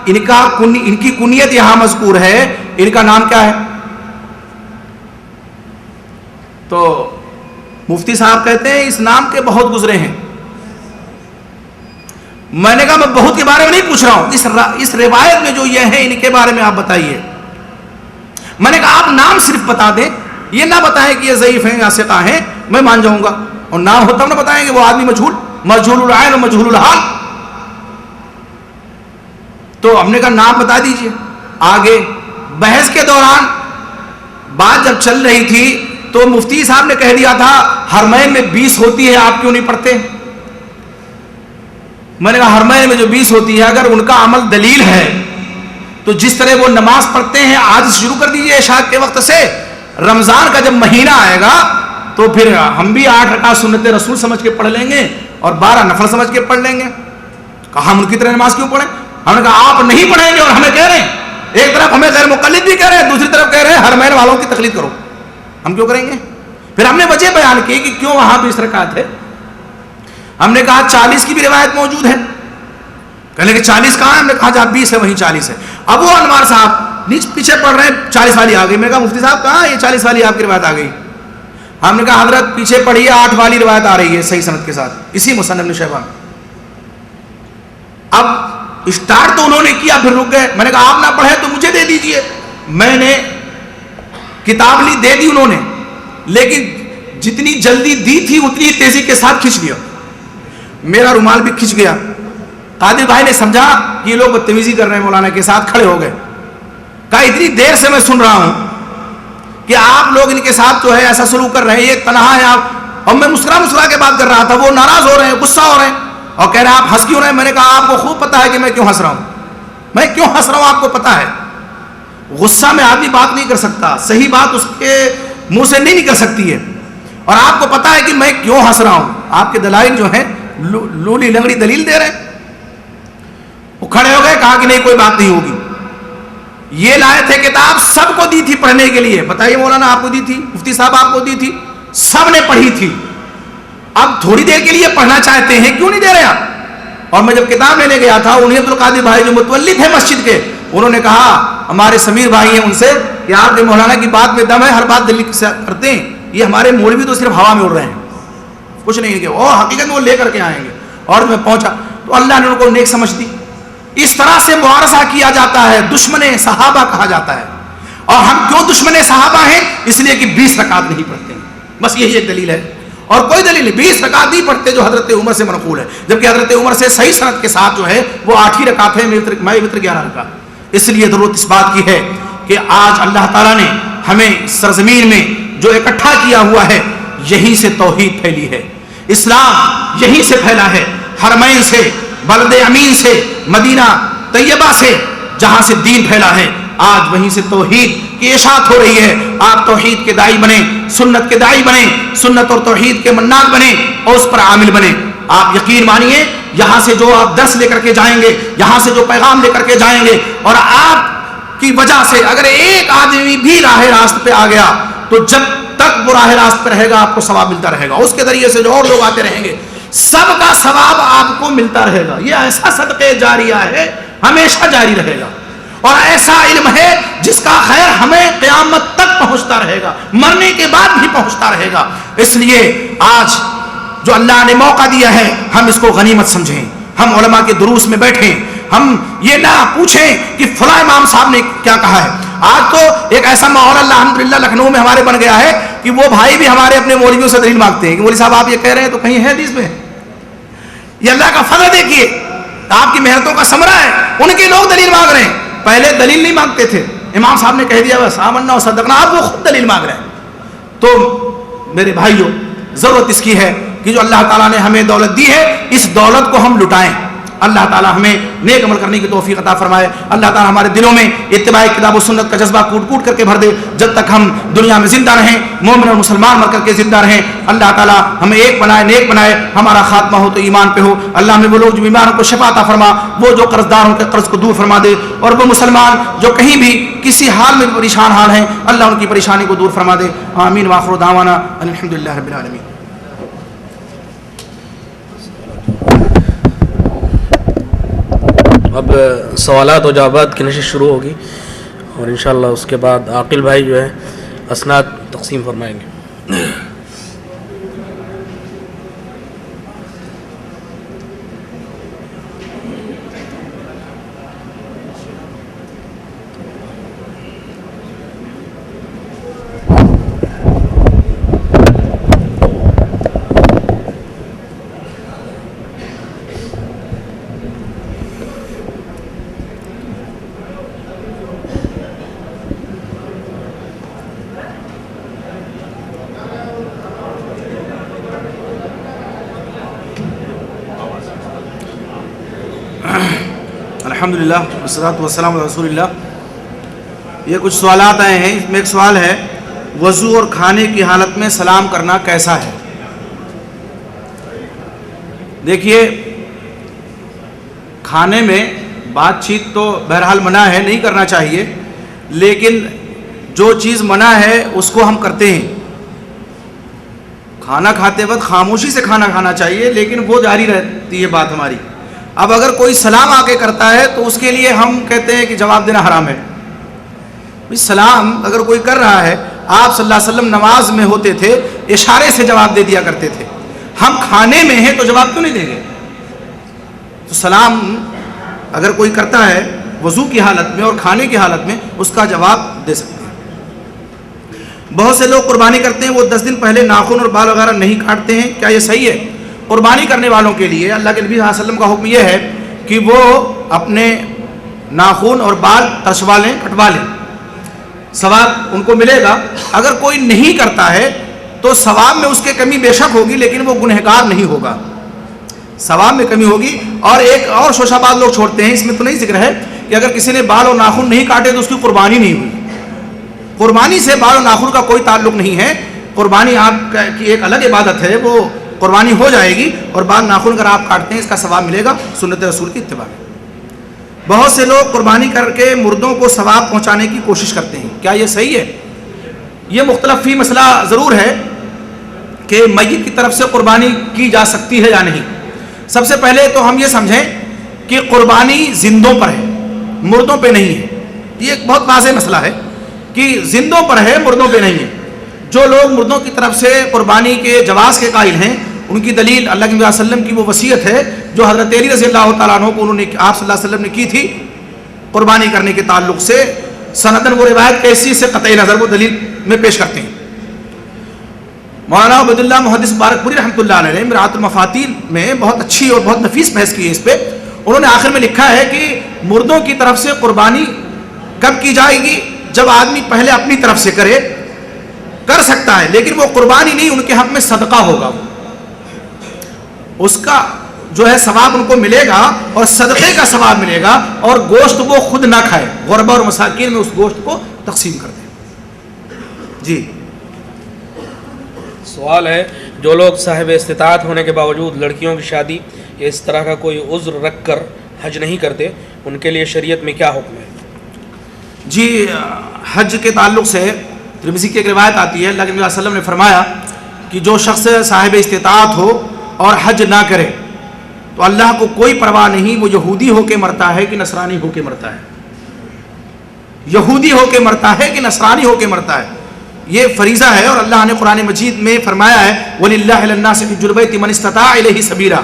ان کی کنیت یہاں مذکور ہے, ان کا نام کیا ہے؟ تو مفتی صاحب کہتے ہیں اس نام کے بہت گزرے ہیں. میں نے کہا میں بہت کے بارے میں نہیں پوچھ رہا ہوں, اس روایت میں جو یہ ہے ان کے بارے میں آپ بتائیے. میں نے کہا آپ نام صرف بتا دیں, یہ نہ بتائیں کہ یہ ضعیف ہیں یا ثقہ ہیں, میں مان جاؤں گا. اور نام ہوتا نہ بتائیں گے وہ آدمی مجہول العین و مجہول الحال. تو ہم نے کہا نام بتا دیجئے. آگے بحث کے دوران بات جب چل رہی تھی تو مفتی صاحب نے کہہ دیا تھا حرمین میں 20 ہوتی ہے, آپ کیوں نہیں پڑھتے؟ میں نے کہا حرمین میں جو 20 ہوتی ہے اگر ان کا عمل دلیل ہے تو جس طرح وہ نماز پڑھتے ہیں آج شروع کر دیجئے عشاء کے وقت سے. رمضان کا جب مہینہ آئے گا تو پھر ہم بھی 8 رکعت سنت رسول سمجھ کے پڑھ لیں گے اور 12 نفل سمجھ کے پڑھ لیں گے. کہا ہم ان کی طرح نماز کیوں پڑھیں؟ ہم نے کہا آپ نہیں پڑھیں گے اور ہمیں کہہ رہے ہیں, ایک طرف ہمیں غیر مقلد بھی کہہ رہے ہیں, دوسری طرف کہہ رہے ہیں حرمین والوں کی تقلید کرو. ہم کیوں کریں گے؟ پھر ہم نے وجہ بیان کی کہ کیوں وہاں 20 رکعت ہے. ہم نے کہا 40 کی بھی روایت موجود ہے. کہنے کہ 40 کہاں ہے؟ ہم نے کہا جہاں 20 ہے وہیں 40 ہے. ابو انوار صاحب نیچے پیچھے پڑھ رہے ہیں, 40 والی آ گئی. میں نے کہا مفتی صاحب کہاں یہ 40 والی آپ کی روایت آ گئی؟ ہم نے کہا حضرت پیچھے پڑھیے 8 والی روایت آ رہی ہے صحیح سند کے ساتھ اسی مصنف نے شیبہ میں. اب اسٹارٹ تو انہوں نے کیا, پھر رک گئے. میں نے کہا آپ نہ پڑھے تو مجھے دے دیجئے. میں نے کتاب لی, دے دی انہوں نے, لیکن جتنی جلدی دی تھی اتنی تیزی کے ساتھ کھینچ لیا. میرا رومال بھی کھنچ گیا. قادر بھائی نے سمجھا کہ یہ لوگ بدتمیزی کر رہے ہیں مولانا کے ساتھ, کھڑے ہو گئے. کہا اتنی دیر سے میں سن رہا ہوں کہ آپ لوگ ان کے ساتھ جو ہے ایسا سلوک کر رہے ہیں, یہ تنہا ہے آپ. اور میں مسکرا کے بات کر رہا تھا, وہ ناراض ہو رہے ہیں, غصہ ہو رہے ہیں اور کہہ رہے ہیں آپ ہنس کیوں رہے ہیں. میں نے کہا آپ کو خوب پتا ہے کہ میں کیوں ہنس رہا ہوں. میں کیوں ہنس رہا ہوں آپ کو پتا ہے. غصہ میں آدمی بات نہیں کر سکتا, صحیح بات اس کے منہ سے نہیں نکل سکتی ہے. اور آپ کو پتا ہے کہ میں کیوں ہنس رہا ہوں. آپ کے دلائل جو ہیں لولی لنگڑی دلیل دے رہے ہیں. وہ کھڑے ہو گئے, کہا کہ نہیں کوئی بات نہیں ہوگی. یہ لائے تھے کتاب, سب کو دی تھی پڑھنے کے لیے. بتائیے مولانا آپ کو دی تھی, مفتی صاحب آپ کو دی تھی, سب نے پڑھی تھی. اب تھوڑی دیر کے لیے پڑھنا چاہتے ہیں, کیوں نہیں دے رہے آپ؟ اور میں جب کتاب لینے گیا تھا, انہیں عبد القادر بھائی جو متولی تھے مسجد کے, انہوں نے کہا ہمارے سمیر بھائی ہیں ان سے کہ آپ کے مولانا کی بات میں دم ہے, ہر بات دلی سے کرتے ہیں, یہ ہمارے مولوی تو صرف ہوا میں اڑ رہے ہیں, کچھ نہیں کہ وہ حقیقت میں وہ لے کر کے آئیں گے. اور میں پہنچا تو اللہ نے ان کو نیک سمجھ دی. اس طرح سے معارضہ کیا جاتا ہے, دشمن صحابہ کہا جاتا ہے. اور ہم کیوں دشمن صحابہ ہیں؟ اس لیے کہ 20 رکعت نہیں پڑھتے ہیں, بس یہی ایک دلیل ہے اور کوئی دلیل نہیں. 20 رکعت نہیں پڑھتے جو حضرت عمر سے منقول ہے, جبکہ حضرت عمر سے صحیح سند کے ساتھ جو ہے وہ 8 ہی رکعت ہے, میں وتر 11 رکعت. اس لیے ضرورت اس بات کی ہے کہ آج اللہ تعالیٰ نے ہمیں سرزمین میں جو اکٹھا کیا ہوا ہے, یہیں سے توحید پھیلی ہے, اسلام یہیں سے پھیلا ہے, حرمین سے, بلد امین سے, مدینہ طیبہ سے, جہاں سے دین پھیلا ہے. آج وہیں سے توحید کی اشاعت ہو رہی ہے. آپ توحید کے داعی بنیں, سنت کے داعی بنیں, سنت اور توحید کے مناد بنیں اور اس پر عامل بنیں. آپ یقین مانیے یہاں سے جو آپ درس لے کر کے جائیں گے, یہاں سے جو پیغام لے کر کے جائیں گے, اور آپ کی وجہ سے اگر ایک آدمی بھی راہ راست پہ آ گیا تو جب تک وہ راہ راست پہ رہے گا آپ کو ثواب ملتا رہے گا. اس کے ذریعے سے جو اور لوگ آتے رہیں گے سب کا ثواب آپ کو ملتا رہے گا. یہ ایسا صدقہ جاریہ ہے, ہمیشہ جاری رہے گا, اور ایسا علم ہے جس کا خیر ہمیں قیامت تک پہنچتا رہے گا, مرنے کے بعد بھی پہنچتا رہے گا. اس لیے آج جو اللہ نے موقع دیا ہے ہم اس کو غنیمت سمجھیں. ہم علماء کے دروس میں بیٹھیں, ہم یہ نہ پوچھیں کہ فلاں امام صاحب نے کیا کہا ہے. آج تو ایک ایسا ماحول الحمدللہ لکھنؤ میں ہمارے بن گیا ہے کہ وہ بھائی بھی ہمارے اپنے مولویوں سے دلیل مانگتے ہیں کہ مولوی صاحب آپ یہ کہہ رہے ہیں تو کہیں ہے حدیث میں. یہ اللہ کا فضل دیکھیے, آپ کی محنتوں کا ثمرہ ہے. ان کے لوگ دلیل مانگ رہے ہیں, پہلے دلیل نہیں مانگتے تھے, امام صاحب نے کہہ دیا بس آمنا و صدقنا, آپ وہ خود دلیل مانگ رہے ہیں. تو میرے بھائیوں, ضرورت اس کی ہے کہ جو اللہ تعالیٰ نے ہمیں دولت دی ہے اس دولت کو ہم لٹائیں. اللہ تعالیٰ ہمیں نیک عمل کرنے کی توفیق عطا فرمائے. اللہ تعالیٰ ہمارے دلوں میں اتباع کتاب و سنت کا جذبہ کوٹ کوٹ کر کے بھر دے. جب تک ہم دنیا میں زندہ رہیں, مومن اور مسلمان مر کر کے زندہ رہیں, اللہ تعالیٰ ہمیں ایک بنائے, نیک بنائے. ہمارا خاتمہ ہو تو ایمان پہ ہو. اللہ ہمیں وہ لوگ جو بیماروں کو شفا عطا فرما, وہ جو قرض دار ان کے قرض کو دور فرما دے, اور وہ مسلمان جو کہیں بھی کسی حال میں پریشان حال ہیں اللہ ان کی پریشانی کو دور فرما دے. آمین. وآخر دعوانا الحمدللہ رب العالمین. اب سوالات و جوابات کی نشست شروع ہوگی اور انشاءاللہ اس کے بعد عاقل بھائی جو ہے اسناد تقسیم فرمائیں گے. الحمدللہ والصلاۃ والسلام علی رسول اللہ. یہ کچھ سوالات آئے ہیں. اس میں ایک سوال ہے, وضو اور کھانے کی حالت میں سلام کرنا کیسا ہے؟ دیکھیے, کھانے میں بات چیت تو بہرحال منع ہے, نہیں کرنا چاہیے, لیکن جو چیز منع ہے اس کو ہم کرتے ہیں. کھانا کھاتے وقت خاموشی سے کھانا کھانا چاہیے, لیکن وہ جاری رہتی ہے بات ہماری. اب اگر کوئی سلام آ کے کرتا ہے تو اس کے لیے ہم کہتے ہیں کہ جواب دینا حرام ہے. سلام اگر کوئی کر رہا ہے, آپ صلی اللہ علیہ وسلم نماز میں ہوتے تھے اشارے سے جواب دے دیا کرتے تھے, ہم کھانے میں ہیں تو جواب کیوں نہیں دیں گے؟ تو سلام اگر کوئی کرتا ہے وضو کی حالت میں اور کھانے کی حالت میں اس کا جواب دے سکتے ہیں. بہت سے لوگ قربانی کرتے ہیں, وہ 10 دن پہلے ناخن اور بال وغیرہ نہیں کاٹتے ہیں, کیا یہ صحیح ہے؟ قربانی کرنے والوں کے لیے اللہ کے نبی صلی اللہ علیہ وسلم کا حکم یہ ہے کہ وہ اپنے ناخن اور بال ترشوا لیں, کٹوا لیں, ثواب ان کو ملے گا. اگر کوئی نہیں کرتا ہے تو ثواب میں اس کے کمی بے شک ہوگی, لیکن وہ گنہگار نہیں ہوگا, ثواب میں کمی ہوگی. اور ایک اور شوشہ بعض لوگ چھوڑتے ہیں, اس میں تو نہیں ذکر ہے کہ اگر کسی نے بال اور ناخن نہیں کاٹے تو اس کی قربانی نہیں ہوئی. قربانی سے بال اور ناخن کا کوئی تعلق نہیں ہے. قربانی آپ کی ایک الگ عبادت ہے, وہ قربانی ہو جائے گی, اور بال ناخن اگر آپ کاٹتے ہیں اس کا ثواب ملے گا سنت رسول کی اتباع میں. بہت سے لوگ قربانی کر کے مردوں کو ثواب پہنچانے کی کوشش کرتے ہیں, کیا یہ صحیح ہے؟ یہ مختلف فی مسئلہ ضرور ہے کہ میت کی طرف سے قربانی کی جا سکتی ہے یا نہیں. سب سے پہلے تو ہم یہ سمجھیں کہ قربانی زندوں پر ہے, مردوں پہ نہیں ہے. یہ ایک بہت واضح مسئلہ ہے کہ زندوں پر ہے, مردوں پہ نہیں ہے. جو لوگ مردوں کی طرف سے قربانی کے جواز کے قائل ہیں ان کی دلیل اللہ کے نبی صلی اللہ علیہ وسلم کی وہ وصیت ہے جو حضرت علی رضی اللہ تعالیٰ عنہ کو انہوں نے آپ صلی اللہ علیہ وسلم نے کی تھی قربانی کرنے کے تعلق سے. سندن وہ روایت کیسی سے قطعی نظر وہ دلیل میں پیش کرتے ہیں. مولانا عبد اللہ محدث مبارک پوری رحمۃ اللہ علیہ نے مرآت المفاتین میں بہت اچھی اور بہت نفیس بحث کی ہے اس پہ. انہوں نے آخر میں لکھا ہے کہ مردوں کی طرف سے قربانی کب کی جائے گی؟ جب آدمی پہلے اپنی طرف سے کرے, کر سکتا ہے لیکن وہ قربانی نہیں, ان کے حق میں صدقہ ہوگا, اس کا جو ہے ثواب ان کو ملے گا اور صدقے کا ثواب ملے گا, اور گوشت وہ خود نہ کھائے, غربا اور مساکین میں اس گوشت کو تقسیم کر دیں. جی سوال ہے, جو لوگ صاحب استطاعت ہونے کے باوجود لڑکیوں کی شادی یا اس طرح کا کوئی عذر رکھ کر حج نہیں کرتے, ان کے لیے شریعت میں کیا حکم ہے؟ جی حج کے تعلق سے ترمذی کی ایک روایت آتی ہے, اللہ کے نبی صلی اللہ علیہ وسلم نے فرمایا کہ جو شخص صاحب استطاعت ہو اور حج نہ کرے تو اللہ کو کوئی پرواہ نہیں, وہ یہودی ہو کے مرتا ہے کہ نصرانی ہو کے مرتا ہے, یہودی ہو کے مرتا ہے کہ نصرانی ہو کے مرتا ہے. یہ فریضہ ہے، اور اللہ نے قرآن مجید میں فرمایا ہے وَلِلَّهِ لِلنَّاسِ حِجُّ الْبَيْتِ مَنِ اسْتَطَاعَ إِلَيْهِ سَبِيلًا،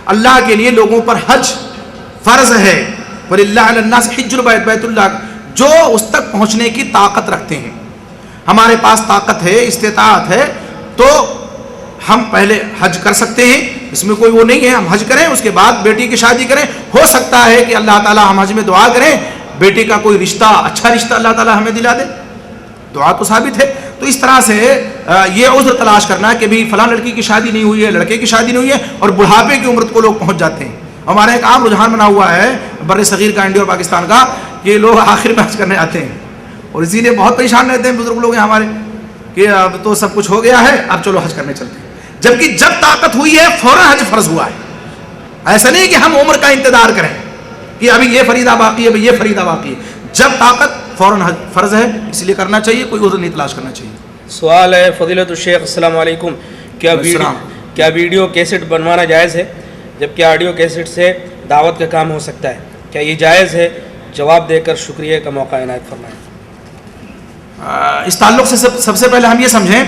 اللہ کے لیے لوگوں پر حج فرض ہے، وَلِلَّهِ لِلنَّاسِ حِجُّ الْبَيْتِ، بیت اللہ جو اس تک پہنچنے کی طاقت رکھتے ہیں۔ ہمارے پاس طاقت ہے، استطاعت ہے، تو ہم پہلے حج کر سکتے ہیں، اس میں کوئی وہ نہیں ہے، ہم حج کریں، اس کے بعد بیٹی کی شادی کریں۔ ہو سکتا ہے کہ اللہ تعالیٰ ہم حج میں دعا کریں، بیٹی کا کوئی رشتہ، اچھا رشتہ اللہ تعالیٰ ہمیں دلا دے، دعا تو ثابت ہے۔ تو اس طرح سے یہ عذر تلاش کرنا کہ بھی فلاں لڑکی کی شادی نہیں ہوئی ہے، لڑکے کی شادی نہیں ہوئی ہے، اور بڑھاپے کی عمر کو لوگ پہنچ جاتے ہیں۔ ہمارا ایک عام رجحان بنا ہوا ہے بر صغیر کا، انڈیا اور پاکستان کا، کہ لوگ آخر میں حج کرنے آتے ہیں، اور اسی لیے بہت پریشان رہتے ہیں بزرگ لوگ ہیں ہمارے کہ اب تو سب کچھ ہو گیا ہے، اب چلو حج کرنے چلتے ہیں، جبکہ جب طاقت ہوئی ہے فوراً حج فرض ہوا ہے۔ ایسا نہیں کہ ہم عمر کا انتظار کریں کہ ابھی یہ فریضہ باقی ہے، ابھی یہ فریضہ باقی ہے، جب طاقت فوراً حج فرض ہے، اس لیے کرنا چاہیے، کوئی عذر نہیں تلاش کرنا چاہیے۔ سوال ہے فضیلت الشیخ السلام علیکم، کیا ویڈیو کیسٹ بنوانا جائز ہے جبکہ آڈیو کیسٹ سے دعوت کا کام ہو سکتا ہے؟ کیا یہ جائز ہے؟ جواب دے کر شکریہ کا موقع عنایت فرمائیں۔ اس تعلق سے سب سے پہلے ہم یہ سمجھیں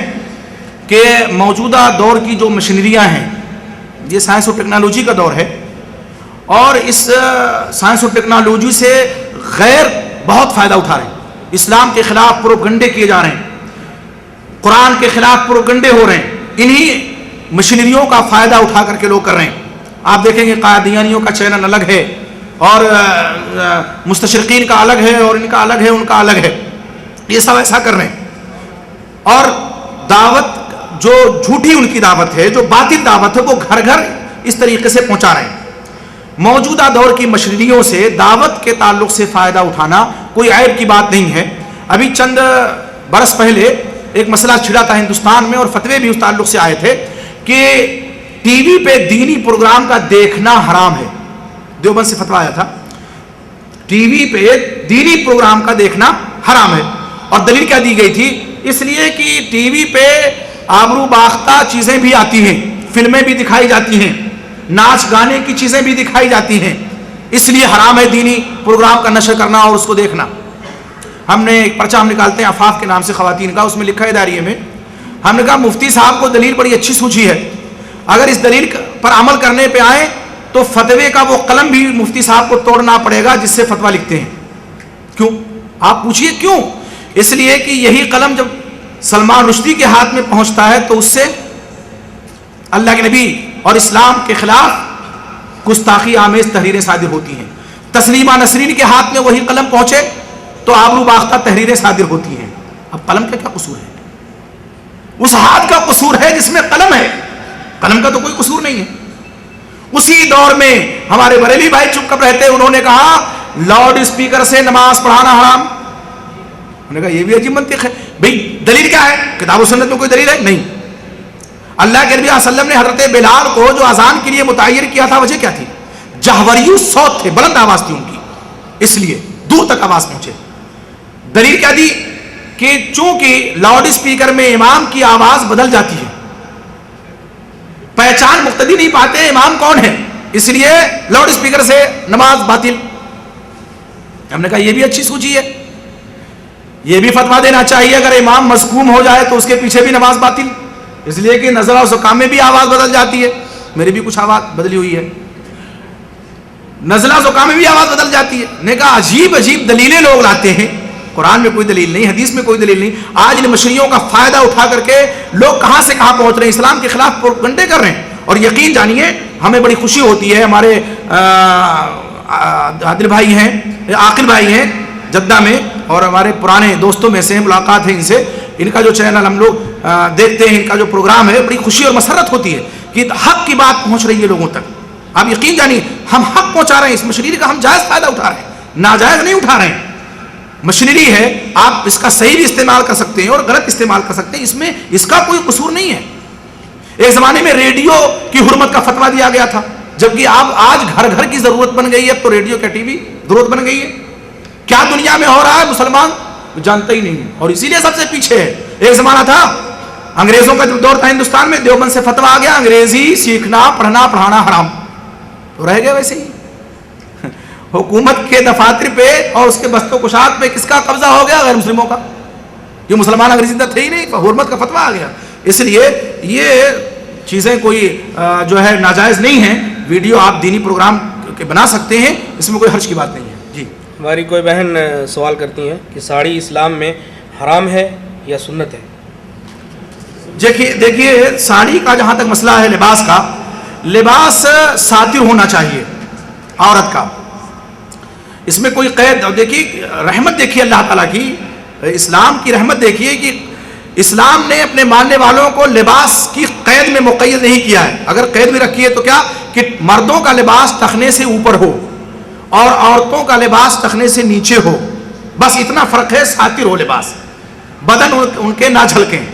کہ موجودہ دور کی جو مشینریاں ہیں، یہ سائنس اور ٹیکنالوجی کا دور ہے، اور اس سائنس اور ٹیکنالوجی سے غیر بہت فائدہ اٹھا رہے ہیں۔ اسلام کے خلاف پروپیگنڈے کیے جا رہے ہیں، قرآن کے خلاف پروپیگنڈے ہو رہے ہیں، انہی مشینریوں کا فائدہ اٹھا کر کے لوگ کر رہے ہیں۔ آپ دیکھیں گے قادیانیوں کا چینل الگ ہے، اور مستشرقین کا الگ ہے، اور ان کا الگ ہے، ان کا الگ ہے، یہ سب ایسا کر رہے ہیں، اور دعوت جو جھوٹی ان کی دعوت ہے، جو باطل دعوت ہے، وہ گھر گھر اس طریقے سے پہنچا رہے ہیں۔ موجودہ دور کی مشینریوں سے دعوت کے تعلق سے فائدہ اٹھانا کوئی عیب کی بات نہیں ہے۔ ابھی چند برس پہلے ایک مسئلہ چھڑا تھا ہندوستان میں، اور فتوے بھی اس تعلق سے آئے تھے کہ ٹی وی پہ دینی پروگرام کا دیکھنا حرام ہے۔ دیوبند سے فتویٰ آیا تھا ٹی وی پہ دینی پروگرام کا دیکھنا حرام ہے، اور دلیل کیا دی گئی تھی؟ اس لیے کہ ٹی وی پہ آبرو باختہ چیزیں بھی آتی ہیں، فلمیں بھی دکھائی جاتی ہیں، ناچ گانے کی چیزیں بھی دکھائی جاتی ہیں، اس لیے حرام ہے دینی پروگرام کا نشر کرنا اور اس کو دیکھنا۔ ہم نے ایک پرچہ ہم نکالتے ہیں عفاف کے نام سے خواتین کا، اس میں لکھا ہے دائریے میں، ہم نے کہا مفتی صاحب کو دلیل بڑی اچھی سوچی ہے، اگر اس دلیل پر عمل کرنے پہ آئیں تو فتوے کا وہ قلم بھی مفتی صاحب کو توڑنا پڑے گا جس سے فتویٰ لکھتے ہیں۔ کیوں؟ آپ پوچھئے کیوں؟ اس لیے کہ یہی قلم جب سلمان رشدی کے ہاتھ میں پہنچتا ہے تو اس سے اللہ کے نبی اور اسلام کے خلاف گستاخی آمیز تحریریں صادر ہوتی ہیں۔ تسلیمہ نسرین کے ہاتھ میں وہی قلم پہنچے تو آبرو باختہ تحریریں صادر ہوتی ہیں۔ اب قلم کا کیا قصور ہے؟ اس ہاتھ کا قصور ہے جس میں قلم ہے، قلم کا تو کوئی قصور نہیں ہے۔ اسی دور میں ہمارے بریلی بھائی چپ کر رہتے، انہوں نے کہا لاؤڈ اسپیکر سے نماز پڑھانا حرام۔ انہوں نے کہا یہ بھی عجیب منطق ہے، بھئی دلیل کیا ہے؟ کتاب و سنت میں کوئی دلیل ہے؟ نہیں۔ اللہ کے نبی صلی اللہ علیہ وسلم نے حضرت بلال کو جو اذان کے لیے متعین کیا تھا، وجہ کیا تھی؟ جہوری صوت تھے، بلند آواز تھی ان کی، اس لیے دور تک آواز پہنچے۔ دلیل کیا دی؟ کہ چونکہ لاؤڈ اسپیکر میں امام کی آواز بدل جاتی ہے، پہچان مقتدی نہیں پاتے امام کون ہے، اس لیے لاؤڈ اسپیکر سے نماز باطل۔ ہم نے کہا یہ بھی اچھی سوچی ہے، یہ بھی فتویٰ دینا چاہیے اگر امام مذکوم ہو جائے تو اس کے پیچھے بھی نماز باطل، اس لیے کہ نزلہ و زکام میں بھی آواز بدل جاتی ہے، میری بھی کچھ آواز بدلی ہوئی ہے، نزلہ و زکام میں بھی آواز بدل جاتی ہے۔ نے کہا عجیب عجیب دلیلیں لوگ لاتے ہیں، قرآن میں کوئی دلیل نہیں، حدیث میں کوئی دلیل نہیں، آج ان مشریوں کا فائدہ اٹھا کر کے لوگ کہاں سے کہاں پہنچ رہے ہیں، اسلام کے خلاف پروپیگنڈے کر رہے ہیں۔ اور یقین جانیے ہمیں بڑی خوشی ہوتی ہے، ہمارے عادل بھائی ہیں، عاقل بھائی ہیں جدہ میں، اور ہمارے پرانے دوستوں میں سے ملاقات ہے ان سے، ان کا جو چینل ہم لوگ دیکھتے ہیں، ان کا جو پروگرام ہے، بڑی خوشی اور مسرت ہوتی ہے کہ حق کی بات پہنچ رہی ہے لوگوں تک۔ آپ یقین جانیے ہم حق پہنچا رہے ہیں، اس مشینری کا ہم جائز فائدہ اٹھا رہے ہیں، ناجائز نہیں اٹھا رہے ہیں۔ مشینری ہے، آپ اس کا صحیح بھی استعمال کر سکتے ہیں اور غلط استعمال کر سکتے ہیں، اس میں اس کا کوئی قصور نہیں ہے۔ ایک زمانے میں ریڈیو کی حرمت کا فتویٰ دیا گیا تھا، جبکہ اب آج گھر گھر کی ضرورت بن گئی ہے، اب تو ریڈیو کا ٹی وی ضرورت بن گئی ہے۔ کیا دنیا میں ہو رہا ہے مسلمان جانتا ہی نہیں ہے، اور اسی لیے سب سے پیچھے ہے۔ ایک زمانہ تھا انگریزوں کا دور تھا ہندوستان میں، دیوبند سے فتویٰ آ گیا انگریزی سیکھنا پڑھنا پڑھانا حرام، تو رہ گیا ویسے ہی۔ حکومت کے دفاتر پہ اور اس کے بست و کشاد پہ کس کا قبضہ ہو گیا؟ غیر مسلموں کا۔ یہ مسلمان اگر زندہ تھے ہی نہیں، حرمت کا فتویٰ آ گیا. اس لیے یہ چیزیں کوئی جو ہے ناجائز نہیں ہیں. ویڈیو آپ دینی پروگرام کے بنا سکتے ہیں، اس میں کوئی حرج کی بات نہیں ہے. جی ہماری کوئی بہن سوال کرتی ہیں کہ ساڑی اسلام میں حرام ہے یا سنت ہے؟ دیکھیے ساڑی کا جہاں تک مسئلہ ہے لباس کا، لباس ساتر ہونا چاہیے عورت کا، اس میں کوئی قید. دیکھیے رحمت دیکھیے اللہ تعالیٰ کی، اسلام کی رحمت دیکھیے کہ اسلام نے اپنے ماننے والوں کو لباس کی قید میں مقید نہیں کیا ہے. اگر قید میں رکھی ہے تو کیا کہ مردوں کا لباس ٹخنے سے اوپر ہو اور عورتوں کا لباس ٹخنے سے نیچے ہو، بس اتنا فرق ہے. ساتر ہو لباس، بدن ان کے نہ جھلکیں.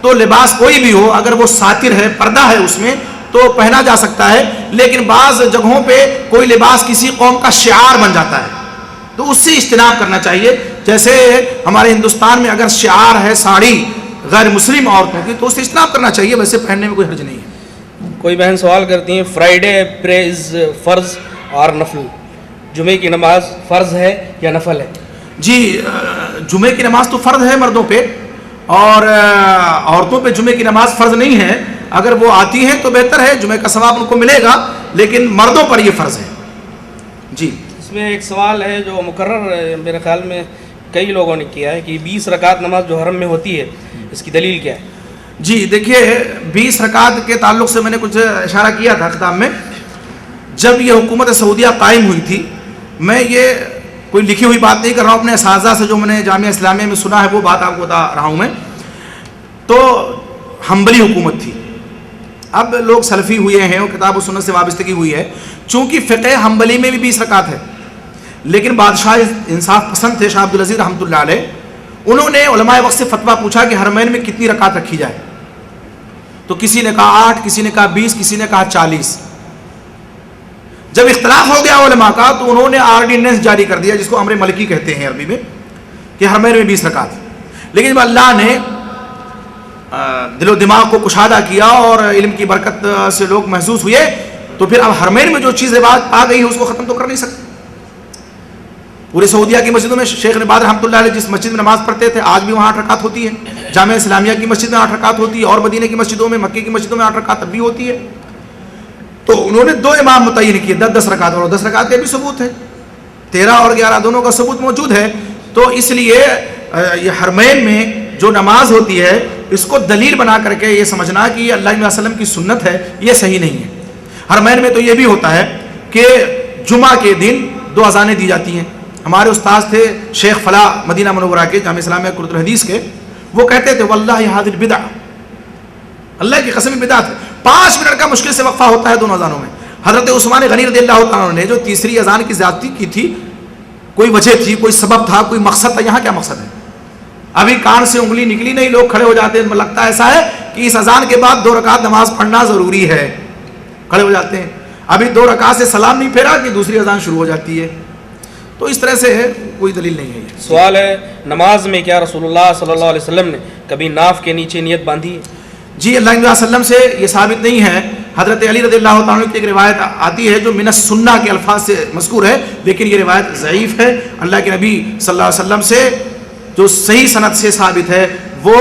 تو لباس کوئی بھی ہو اگر وہ ساتر ہے، پردہ ہے اس میں، تو پہنا جا سکتا ہے. لیکن بعض جگہوں پہ کوئی لباس کسی قوم کا شعار بن جاتا ہے تو اس سے اجتناب کرنا چاہیے. جیسے ہمارے ہندوستان میں اگر شعار ہے ساڑی غیر مسلم عورتوں کی تو اس سے اجتناب کرنا چاہیے، ویسے پہننے میں کوئی حرج نہیں ہے. کوئی بہن سوال کرتی ہیں فرائیڈے پریز فرض اور نفل، جمعے کی نماز فرض ہے یا نفل ہے؟ جی جمعے کی نماز تو فرض ہے مردوں پہ، اور عورتوں پہ جمعے کی نماز فرض نہیں ہے. اگر وہ آتی ہیں تو بہتر ہے، جمعے کا ثواب ان کو ملے گا، لیکن مردوں پر یہ فرض ہے. جی اس میں ایک سوال ہے جو مقرر میرے خیال میں کئی لوگوں نے کیا ہے کہ 20 رکعت نماز جو حرم میں ہوتی ہے اس کی دلیل کیا ہے؟ جی دیکھیے 20 رکعت کے تعلق سے میں نے کچھ اشارہ کیا تھا خطاب میں. جب یہ حکومت سعودیہ قائم ہوئی تھی، میں یہ کوئی لکھی ہوئی بات نہیں کر رہا ہوں، اپنے اساتذہ سے جو میں نے جامعہ اسلامیہ میں سنا ہے وہ بات آپ کو بتا رہا ہوں میں. تو حنبلی حکومت تھی، اب لوگ سلفی ہوئے ہیں اور کتاب و سنت سے وابستگی ہوئی ہے. چونکہ فقہ حنبلی میں بھی 20 رکعت ہے، لیکن بادشاہ انصاف پسند تھے شاہ عبدالعزیز رحمۃ اللہ علیہ، انہوں نے علماء وقت سے فتویٰ پوچھا کہ حرمین میں کتنی رکعت رکھی جائے. تو کسی نے کہا 8، کسی نے کہا 20، کسی نے کہا 40. جب اختلاف ہو گیا علماء کا تو انہوں نے آرڈیننس جاری کر دیا، جس کو امر ملکی کہتے ہیں عربی میں، کہ حرمین میں 20 رکعت. لیکن جب اللہ نے دل و دماغ کو کشادہ کیا اور علم کی برکت سے لوگ محظوظ ہوئے تو پھر اب حرمین میں جو چیز روایت آ گئی ہے اس کو ختم تو کر نہیں سکتے. پورے سعودیہ کی مسجدوں میں شیخ نباد رحمۃ اللہ علیہ جس مسجد میں نماز پڑھتے تھے آج بھی وہاں 8 رکعت ہوتی ہے. جامعہ اسلامیہ کی مسجد میں 8 رکعت ہوتی ہے، اور مدینہ کی مسجدوں میں، مکے کی مسجدوں میں 8 رکعت اب بھی ہوتی ہے. تو انہوں نے 2 امام متعین کیے، 10 رکعت، اور 10 رکعت کے بھی ثبوت ہے، 13 اور 11 دونوں کا ثبوت موجود ہے. تو اس لیے یہ حرمین میں جو نماز ہوتی ہے اس کو دلیل بنا کر کے یہ سمجھنا کہ یہ اللہ علیہ وسلم کی سنت ہے، یہ صحیح نہیں ہے. حرمین میں تو یہ بھی ہوتا ہے کہ جمعہ کے دن 2 اذانیں دی جاتی ہیں. ہمارے استاذ تھے شیخ فلاح مدینہ منورہ کے جامعہ اسلامیہ قرۃ الحدیث کے، وہ کہتے تھے واللہ ھذہ البدع، اللہ کی قسم بدعت ہے. 5 منٹ کا مشکل سے وقفہ ہوتا ہے دونوں اذانوں میں. حضرت عثمان غنی رضی اللہ تعالیٰ نے جو تیسری اذان کی زیادتی کی تھی، کوئی وجہ تھی، کوئی سبب تھا، کوئی مقصد تھا. یہاں کیا مقصد ہے؟ ابھی کان سے انگلی نکلی نہیں، لوگ کھڑے ہو جاتے ہیں. لگتا ایسا ہے کہ اس اذان کے بعد 2 رکعت نماز پڑھنا ضروری ہے، کھڑے ہو جاتے ہیں. ابھی 2 رکعت سے سلام نہیں پھیرا کہ دوسری اذان شروع ہو جاتی ہے. تو اس طرح سے کوئی دلیل نہیں ہے. سوال ہے نماز میں کیا رسول اللہ صلی اللہ علیہ وسلم نے کبھی ناف کے نیچے نیت باندھی ہے؟ جی اللہ علیہ وسلم سے یہ ثابت نہیں ہے. حضرت علی رضی اللہ تعالیٰ کی ایک روایت آتی ہے جو من السنہ کے الفاظ سے مذکور ہے، لیکن یہ روایت ضعیف ہے. اللہ کے نبی صلی اللہ علیہ وسلم سے جو صحیح سند سے ثابت ہے وہ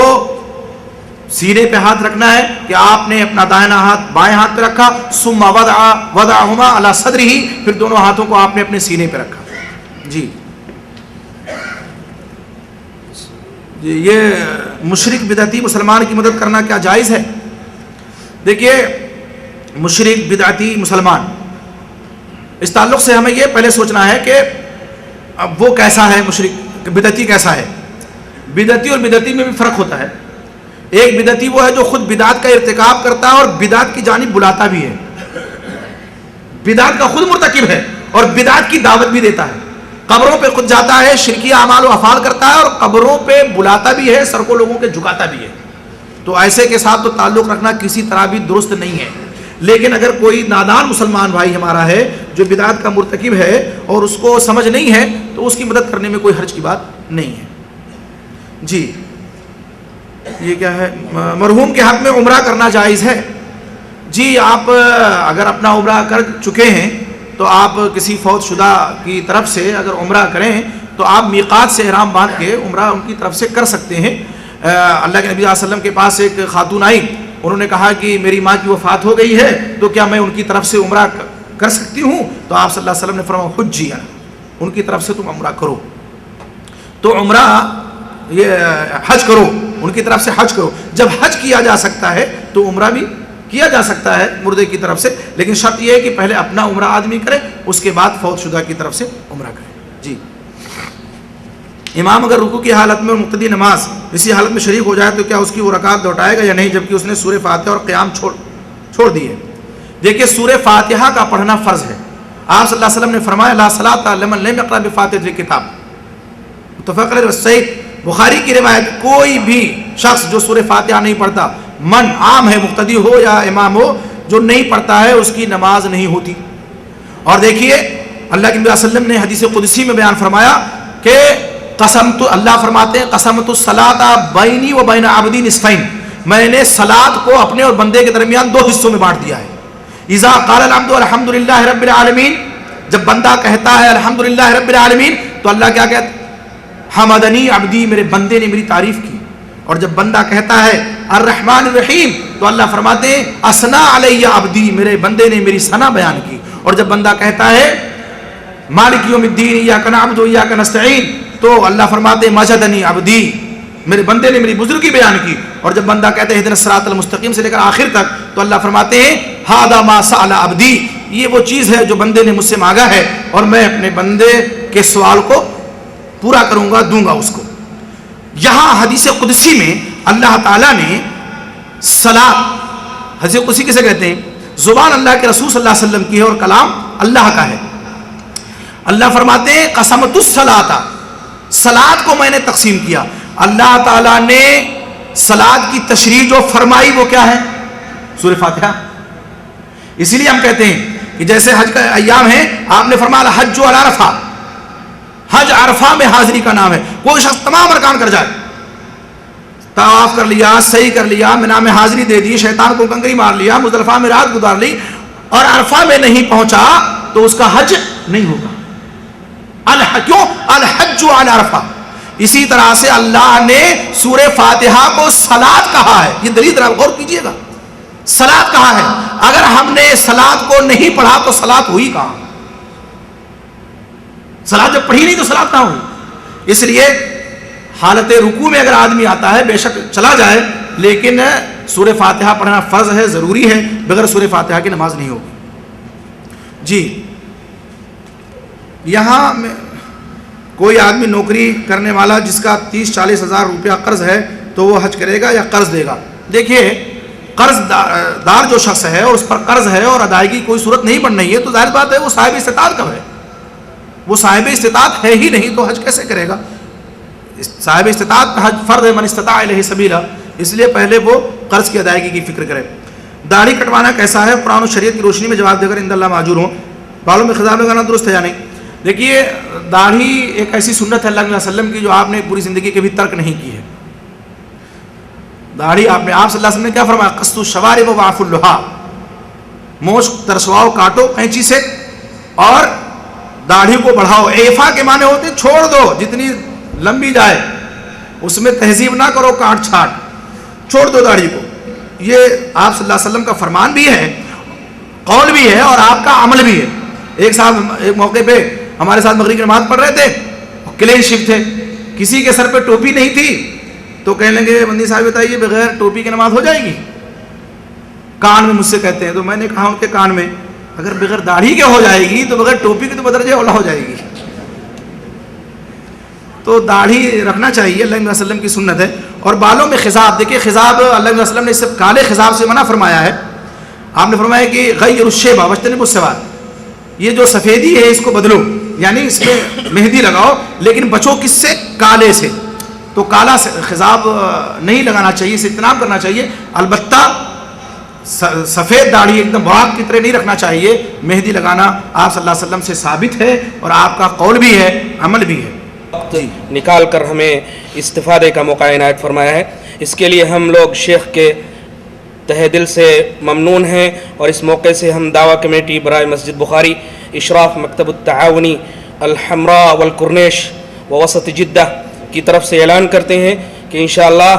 سینے پہ ہاتھ رکھنا ہے کہ آپ نے اپنا دائنا ہاتھ بائیں ہاتھ پہ رکھا، ثم وضعہما علی صدرہ، پھر دونوں ہاتھوں کو آپ نے اپنے سینے پہ رکھا. جی یہ مشرک بدعتی مسلمان کی مدد کرنا کیا جائز ہے؟ دیکھیے مشرک بدعتی مسلمان، اس تعلق سے ہمیں یہ پہلے سوچنا ہے کہ اب وہ کیسا ہے، مشرک بدعتی کیسا ہے. بدعتی اور بدعتی میں بھی فرق ہوتا ہے. ایک بدعتی وہ ہے جو خود بدعت کا ارتکاب کرتا ہے اور بدعت کی جانب بلاتا بھی ہے، بدعت کا خود مرتکب ہے اور بدعت کی دعوت بھی دیتا ہے. قبروں پہ خود جاتا ہے، شرکی اعمال و افعال کرتا ہے اور قبروں پہ بلاتا بھی ہے، سر کو لوگوں کے جھکاتا بھی ہے. تو ایسے کے ساتھ تو تعلق رکھنا کسی طرح بھی درست نہیں ہے. لیکن اگر کوئی نادان مسلمان بھائی ہمارا ہے جو بدعت کا مرتکب ہے اور اس کو سمجھ نہیں ہے تو اس کی مدد کرنے میں کوئی حرج کی بات نہیں ہے. جی یہ کیا ہے؟ مرحوم کے حق میں عمرہ کرنا جائز ہے. جی آپ اگر اپنا عمرہ کر چکے ہیں تو آپ کسی فوت شدہ کی طرف سے اگر عمرہ کریں تو آپ میقات سے احرام باندھ کے عمرہ ان کی طرف سے کر سکتے ہیں. اللہ کے نبی صلی اللہ علیہ وسلم کے پاس ایک خاتون آئی, انہوں نے کہا کہ میری ماں کی وفات ہو گئی ہے تو کیا میں ان کی طرف سے عمرہ کر سکتی ہوں؟ تو آپ صلی اللہ علیہ وسلم نے فرمایا حجی, ان کی طرف سے تم عمرہ کرو. تو عمرہ یہ حج کرو, ان کی طرف سے حج کرو. جب حج کیا جا سکتا ہے تو عمرہ بھی کیا جا سکتا ہے مردے کی طرف سے, لیکن شرط یہ ہے کہ پہلے اپنا عمرہ آدمی کرے, اس کے بعد فوت شدہ کی طرف سے عمرہ کرے. جی, امام اگر رکوع کی حالت میں اور مقتدی نماز اسی حالت میں شریک ہو جائے تو کیا اس کی وہ رکعت لوٹائے گا یا نہیں, جبکہ اس نے سورہ فاتحہ اور قیام چھوڑ دیے؟ دیکھیے سورہ فاتحہ کا پڑھنا فرض ہے. آپ صلی اللہ علیہ وسلم نے فرمایا لا صلاۃ لمن لم یقرأ بفاتحۃ الکتاب, متفق علیہ. صحیح بخاری کی روایت, کوئی بھی شخص جو سورہ فاتحہ نہیں پڑھتا, من عام ہے مقتدی ہو یا امام ہو, جو نہیں پڑھتا ہے اس کی نماز نہیں ہوتی. اور دیکھیے اللہ کے نبی صلی اللہ علیہ وسلم نے حدیث قدسی میں بیان فرمایا کہ اللہ فرماتے ہیں قسمت الصلاۃ بینی و بین عبدی نصفین, میں نے صلاۃ کو اپنے اور بندے کے درمیان 2 حصوں میں بانٹ دیا ہے. اذا قال العبد الحمد للہ رب العالمین, جب بندہ کہتا ہے الحمد للہ رب العالمین تو اللہ کیا کہتا ہے؟ حمدنی عبدی, میرے بندے نے میری تعریف کی. اور جب بندہ کہتا ہے الرحمن الرحیم تو اللہ فرماتے ہیں اثنا علی عبدی, میرے بندے نے میری ثنا بیان کی. اور جب بندہ کہتا ہے مالک یوم الدین ایاک نعبد و ایاک نستعین تو اللہ فرماتے ہیں مجدنی عبدی, میرے بندے نے میری بزرگی بیان کی. اور جب بندہ کہتے ہیں اہدنا الصراط المستقیم سے لے کر آخر تک تو اللہ فرماتے ہیں ھذا ما سأل عبدی, یہ وہ چیز ہے جو بندے نے مجھ سے مانگا ہے اور میں اپنے بندے کے سوال کو پورا کروں گا, دوں گا اس کو. یہاں حدیث قدسی میں اللہ تعالیٰ نے صلاۃ, حدیث قدسی کسے کہتے ہیں؟ زبان اللہ کے رسول صلی اللہ علیہ وسلم کی ہے اور کلام اللہ کا ہے. اللہ فرماتے ہیں قسمت الصلاۃ, صلاۃ کو میں نے تقسیم کیا. اللہ تعالیٰ نے صلاۃ کی تشریح جو فرمائی وہ کیا ہے؟ سورہ فاتحہ. اسی لیے ہم کہتے ہیں کہ جیسے حج کا ایام ہے, آپ نے فرمایا حج علی عرفہ, حج عرفہ میں حاضری کا نام ہے. کوئی شخص تمام ارکان کر جائے, طواف کر لیا, صحیح کر لیا, مینا میں حاضری دے دی, شیطان کو کنکری مار لیا, مزدلفہ میں رات گزار لی اور عرفہ میں نہیں پہنچا تو اس کا حج نہیں ہوگا. کیوں؟ الحج علی عرفہ. اسی طرح سے اللہ نے سورہ فاتحہ کو صلاۃ کہا ہے. یہ دلیل ذرا غور کیجئے گا, صلاۃ کہا ہے. اگر ہم نے صلاۃ کو نہیں پڑھا تو صلاۃ ہوئی کہاں؟ صلاۃ جب پڑھی نہیں تو صلاۃ کہاں ہوئی؟ اس لیے حالت رکوع میں اگر آدمی آتا ہے بے شک چلا جائے, لیکن سورہ فاتحہ پڑھنا فرض ہے, ضروری ہے, بغیر سورہ فاتحہ کی نماز نہیں ہوگی. جی, یہاں کوئی آدمی نوکری کرنے والا جس کا 30-40 ہزار روپیہ قرض ہے تو وہ حج کرے گا یا قرض دے گا؟ دیکھیے قرض دار جو شخص ہے اور اس پر قرض ہے اور ادائیگی کی کوئی صورت نہیں بن رہی ہے تو ظاہر بات ہے وہ صاحب استطاعت کب ہے؟ وہ صاحب استطاعت ہے ہی نہیں تو حج کیسے کرے گا؟ صاحب استطاعت حج فرض ہے, من استطاع الیہ سبیلا, اس لیے پہلے وہ قرض کی ادائیگی کی فکر کرے. داڑھی کٹوانا کیسا ہے؟ قرآن و شریعت کی روشنی میں جواب دے کر اند اللہ معجور ہوں. بالوں میں خضاب لگانا درست ہے یا نہیں؟ دیکھیے داڑھی ایک ایسی سنت ہے اللہ علیہ وسلم کی جو آپ نے پوری زندگی کبھی ترک نہیں کی ہے. داڑھی آپ صلی اللہ علیہ وسلم نے کیا فرمایا؟ قص الشوارب وعف اللحا, مونچھ ترسواؤ, کاٹو قینچی سے اور داڑھی کو بڑھاؤ. ایفا کے معنی ہوتے ہیں چھوڑ دو جتنی لمبی جائے, اس میں تہذیب نہ کرو, کاٹ چھاٹ, چھوڑ دو داڑھی کو. یہ آپ صلی اللہ علیہ وسلم کا فرمان بھی ہے, قول بھی ہے اور آپ کا عمل بھی ہے. ایک موقع پہ ہمارے ساتھ مغرب کی نماز پڑھ رہے تھے, کلین شیف تھے, کسی کے سر پہ ٹوپی نہیں تھی تو کہنے لگے بندی صاحب بتائیے بغیر ٹوپی کی نماز ہو جائے گی؟ کان میں مجھ سے کہتے ہیں. تو میں نے کہا ان کے کان میں اگر بغیر داڑھی کے ہو جائے گی تو بغیر ٹوپی کے تو بدرجہ اولا ہو جائے گی. تو داڑھی رکھنا چاہیے, اللہ علیہ وسلم کی سنت ہے. اور بالوں میں خضاب, دیکھیے خضاب اللہ علیہ وسلم نے اس سے کالے خضاب سے منع فرمایا ہے. آپ نے فرمایا کہ غیر الشیبہ واجتنبوا السواد, یہ جو سفیدی ہے اس کو بدلو, یعنی اس میں مہندی لگاؤ لیکن بچو کس سے؟ کالے سے. تو کالا خضاب نہیں لگانا چاہیے, اسے اجتناب کرنا چاہیے. البتہ سفید داڑھی ایک دم براق کی طرح نہیں رکھنا چاہیے. مہندی لگانا آپ صلی اللہ علیہ وسلم سے ثابت ہے اور آپ کا قول بھی ہے, عمل بھی ہے. نکال کر ہمیں استفادے کا موقع عنایت فرمایا ہے, اس کے لیے ہم لوگ شیخ کے تہ دل سے ممنون ہیں. اور اس موقع سے ہم دعویٰ کمیٹی برائے مسجد بخاری, اشراف مکتب التعاونی الحمراء والکرنیش و وسط جدہ کی طرف سے اعلان کرتے ہیں کہ انشاءاللہ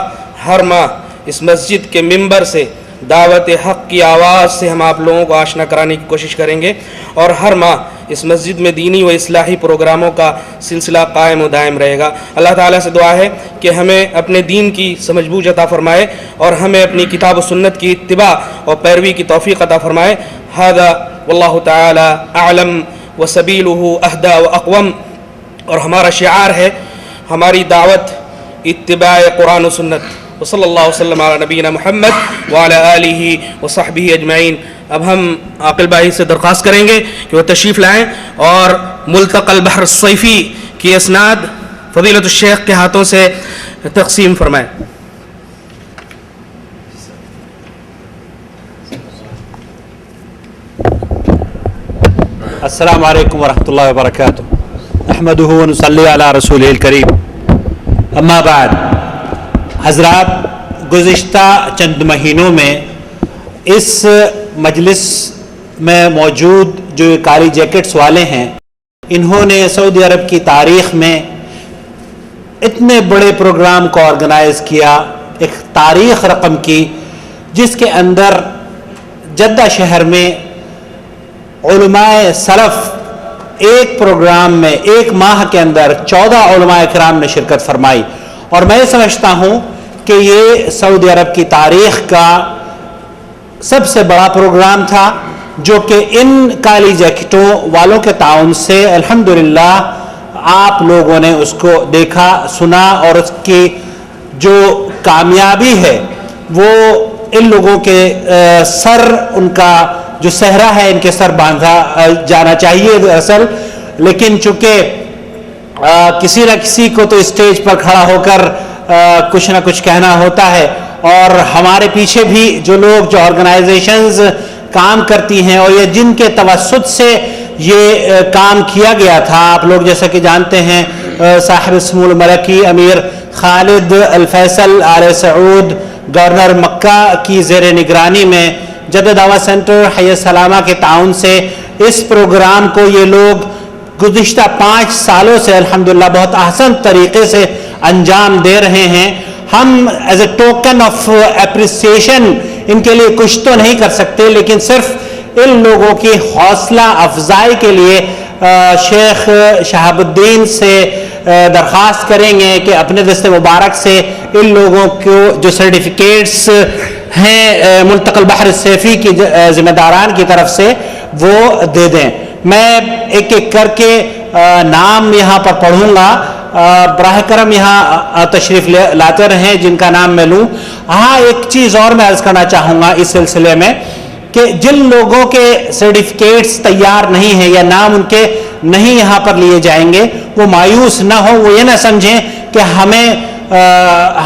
ہر ماہ اس مسجد کے ممبر سے دعوت حق کی آواز سے ہم آپ لوگوں کو آشنا کرانے کی کوشش کریں گے، اور ہر ماہ اس مسجد میں دینی و اصلاحی پروگراموں کا سلسلہ قائم و دائم رہے گا۔ اللہ تعالیٰ سے دعا ہے کہ ہمیں اپنے دین کی سمجھ بوجھ عطا فرمائے اور ہمیں اپنی کتاب و سنت کی اتباع اور پیروی کی توفیق عطا فرمائے۔ ھذا واللہ تعالی اعلم وسبیلہ اہدی واقوم۔ اور ہمارا شعار ہے، ہماری دعوت اتباع قرآن و سنت۔ وصلی اللہ وسلم علی نبینا محمد وعلی آلہ وصحبہ اجمعین۔ اب ہم عاقل بھائی سے درخواست کریں گے کہ وہ تشریف لائیں اور ملتقى البحر الصیفی کی اسناد فضیلت الشیخ کے ہاتھوں سے تقسیم فرمائیں۔ السلام علیکم ورحمۃ اللہ وبرکاتہ۔ احمدہ ونصلی علی رسولہ الکریم، اما بعد۔ حضرات، گزشتہ چند مہینوں میں اس مجلس میں موجود جو کالی جیکٹس والے ہیں، انہوں نے سعودی عرب کی تاریخ میں اتنے بڑے پروگرام کو آرگنائز کیا، ایک تاریخ رقم کی، جس کے اندر جدہ شہر میں علماء سلف ایک پروگرام میں ایک ماہ کے اندر 14 علماء کرام نے شرکت فرمائی، اور میں سمجھتا ہوں کہ یہ سعودی عرب کی تاریخ کا سب سے بڑا پروگرام تھا، جو کہ ان کالی جیکٹوں والوں کے تعاون سے الحمدللہ آپ لوگوں نے اس کو دیکھا، سنا، اور اس کی جو کامیابی ہے وہ ان لوگوں کے سر، ان کا جو صحرا ہے ان کے سر باندھا جانا چاہیے دراصل، لیکن چونکہ کسی نہ کسی کو تو اسٹیج پر کھڑا ہو کر کچھ نہ کچھ کہنا ہوتا ہے، اور ہمارے پیچھے بھی جو لوگ، جو آرگنائزیشنز کام کرتی ہیں اور یہ جن کے توسط سے یہ کام کیا گیا تھا، آپ لوگ جیسا کہ جانتے ہیں صاحب سمو الملکی امیر خالد الفیصل آل سعود گورنر مکہ کی زیر نگرانی میں جدہ دعوت سینٹر حی السلامہ کے تعاون سے اس پروگرام کو یہ لوگ گزشتہ 5 سالوں سے الحمدللہ بہت احسن طریقے سے انجام دے رہے ہیں۔ ہم as a token of appreciation ان کے لیے کچھ تو نہیں کر سکتے، لیکن صرف ان لوگوں کی حوصلہ افزائی کے لیے شیخ شہاب الدین سے درخواست کریں گے کہ اپنے دست مبارک سے ان لوگوں کو جو سرٹیفکیٹس ہیں ملتقى البحر الصیفی کی ذمہ داران کی طرف سے وہ دے دیں۔ میں ایک ایک کر کے نام یہاں پر پڑھوں گا، براہ کرم یہاں تشریف لاتے رہیں جن کا نام میں لوں۔ ہاں، ایک چیز اور میں عرض کرنا چاہوں گا اس سلسلے میں کہ جن لوگوں کے سرٹیفکیٹس تیار نہیں ہیں یا نام ان کے نہیں یہاں پر لیے جائیں گے، وہ مایوس نہ ہو، وہ یہ نہ سمجھیں کہ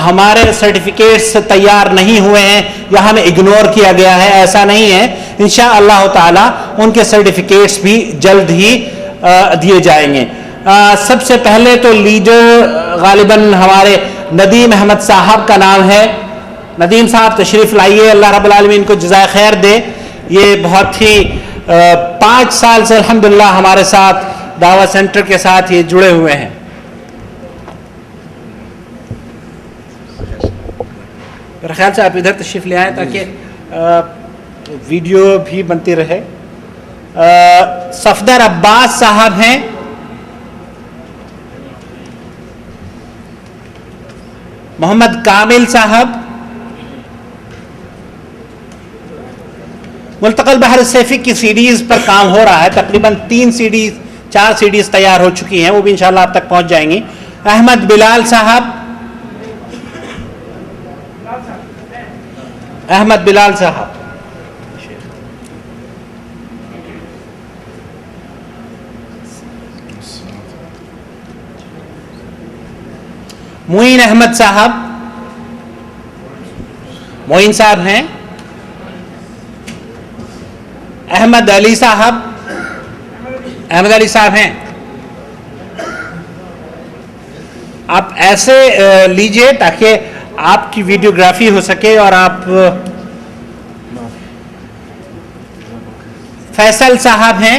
ہمارے سرٹیفکیٹس تیار نہیں ہوئے ہیں یا ہمیں اگنور کیا گیا ہے، ایسا نہیں ہے۔ انشاءاللہ تعالی ان کے سرٹیفکیٹس بھی جلد ہی دیے جائیں گے۔ سب سے پہلے تو لیڈر غالباً ہمارے ندیم احمد صاحب کا نام ہے۔ ندیم صاحب تشریف لائیے، اللہ رب العالمین کو جزائے خیر دے۔ یہ بہت ہی 5 سال سے الحمدللہ ہمارے ساتھ دعوت سینٹر کے ساتھ یہ جڑے ہوئے ہیں۔ میرے خیال سے آپ ادھر تشریف لے آئیں تاکہ ویڈیو بھی بنتی رہے۔ صفدر عباس صاحب ہیں، محمد کامل صاحب، ملتقى البحر الصیفی کی سیڈیز پر کام ہو رہا ہے، تقریباً 4 سیڈیز تیار ہو چکی ہیں، وہ بھی انشاءاللہ آپ تک پہنچ جائیں گی۔ احمد بلال صاحب، احمد بلال صاحب، معین احمد صاحب، معین صاحب ہیں، احمد علی صاحب، احمد علی صاحب ہیں۔ آپ ایسے لیجئے تاکہ آپ کی ویڈیوگرافی ہو سکے اور آپ۔ فیصل صاحب ہیں،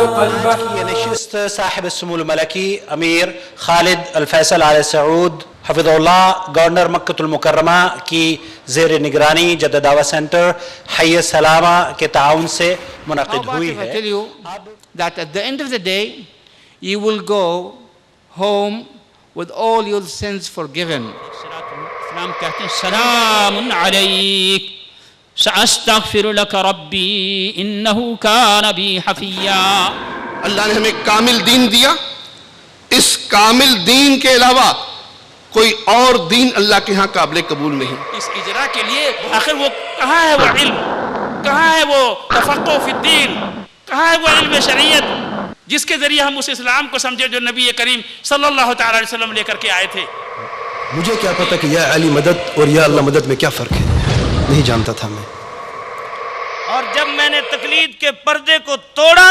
یہ نشست صاحب السمو الملکی امیر خالد الفیصل آل سعود حفظ اللہ گورنر مکہ المکرمہ کی زیر نگرانی جدہ دعویٰ سینٹر حی السلامہ کے تعاون سے منعقد ہوئی ہے. I tell you that at the end of the day you will go home with all your sins forgiven. اسلام کہتے ہیں سلام علیک سأستغفر لك ربی انہو کان بی حفیا. اللہ نے ہمیں کامل دین دیا، اس کامل دین کے علاوہ کوئی اور دین اللہ کے ہاں قابل قبول نہیں. اس اجرا کے لیے آخر وہ کہاں ہے وہ علم، کہاں ہے وہ تفقہ فی الدین، کہاں ہے وہ علم شریعت جس کے ذریعے ہم اس اسلام کو سمجھے جو نبی کریم صلی اللہ تعالی علیہ وسلم لے کر کے آئے تھے. مجھے کیا پتا کہ یا علی مدد اور یا اللہ مدد میں کیا فرق ہے، نہیں جانتا تھا میں. اور جب میں نے تقلید کے پردے کو توڑا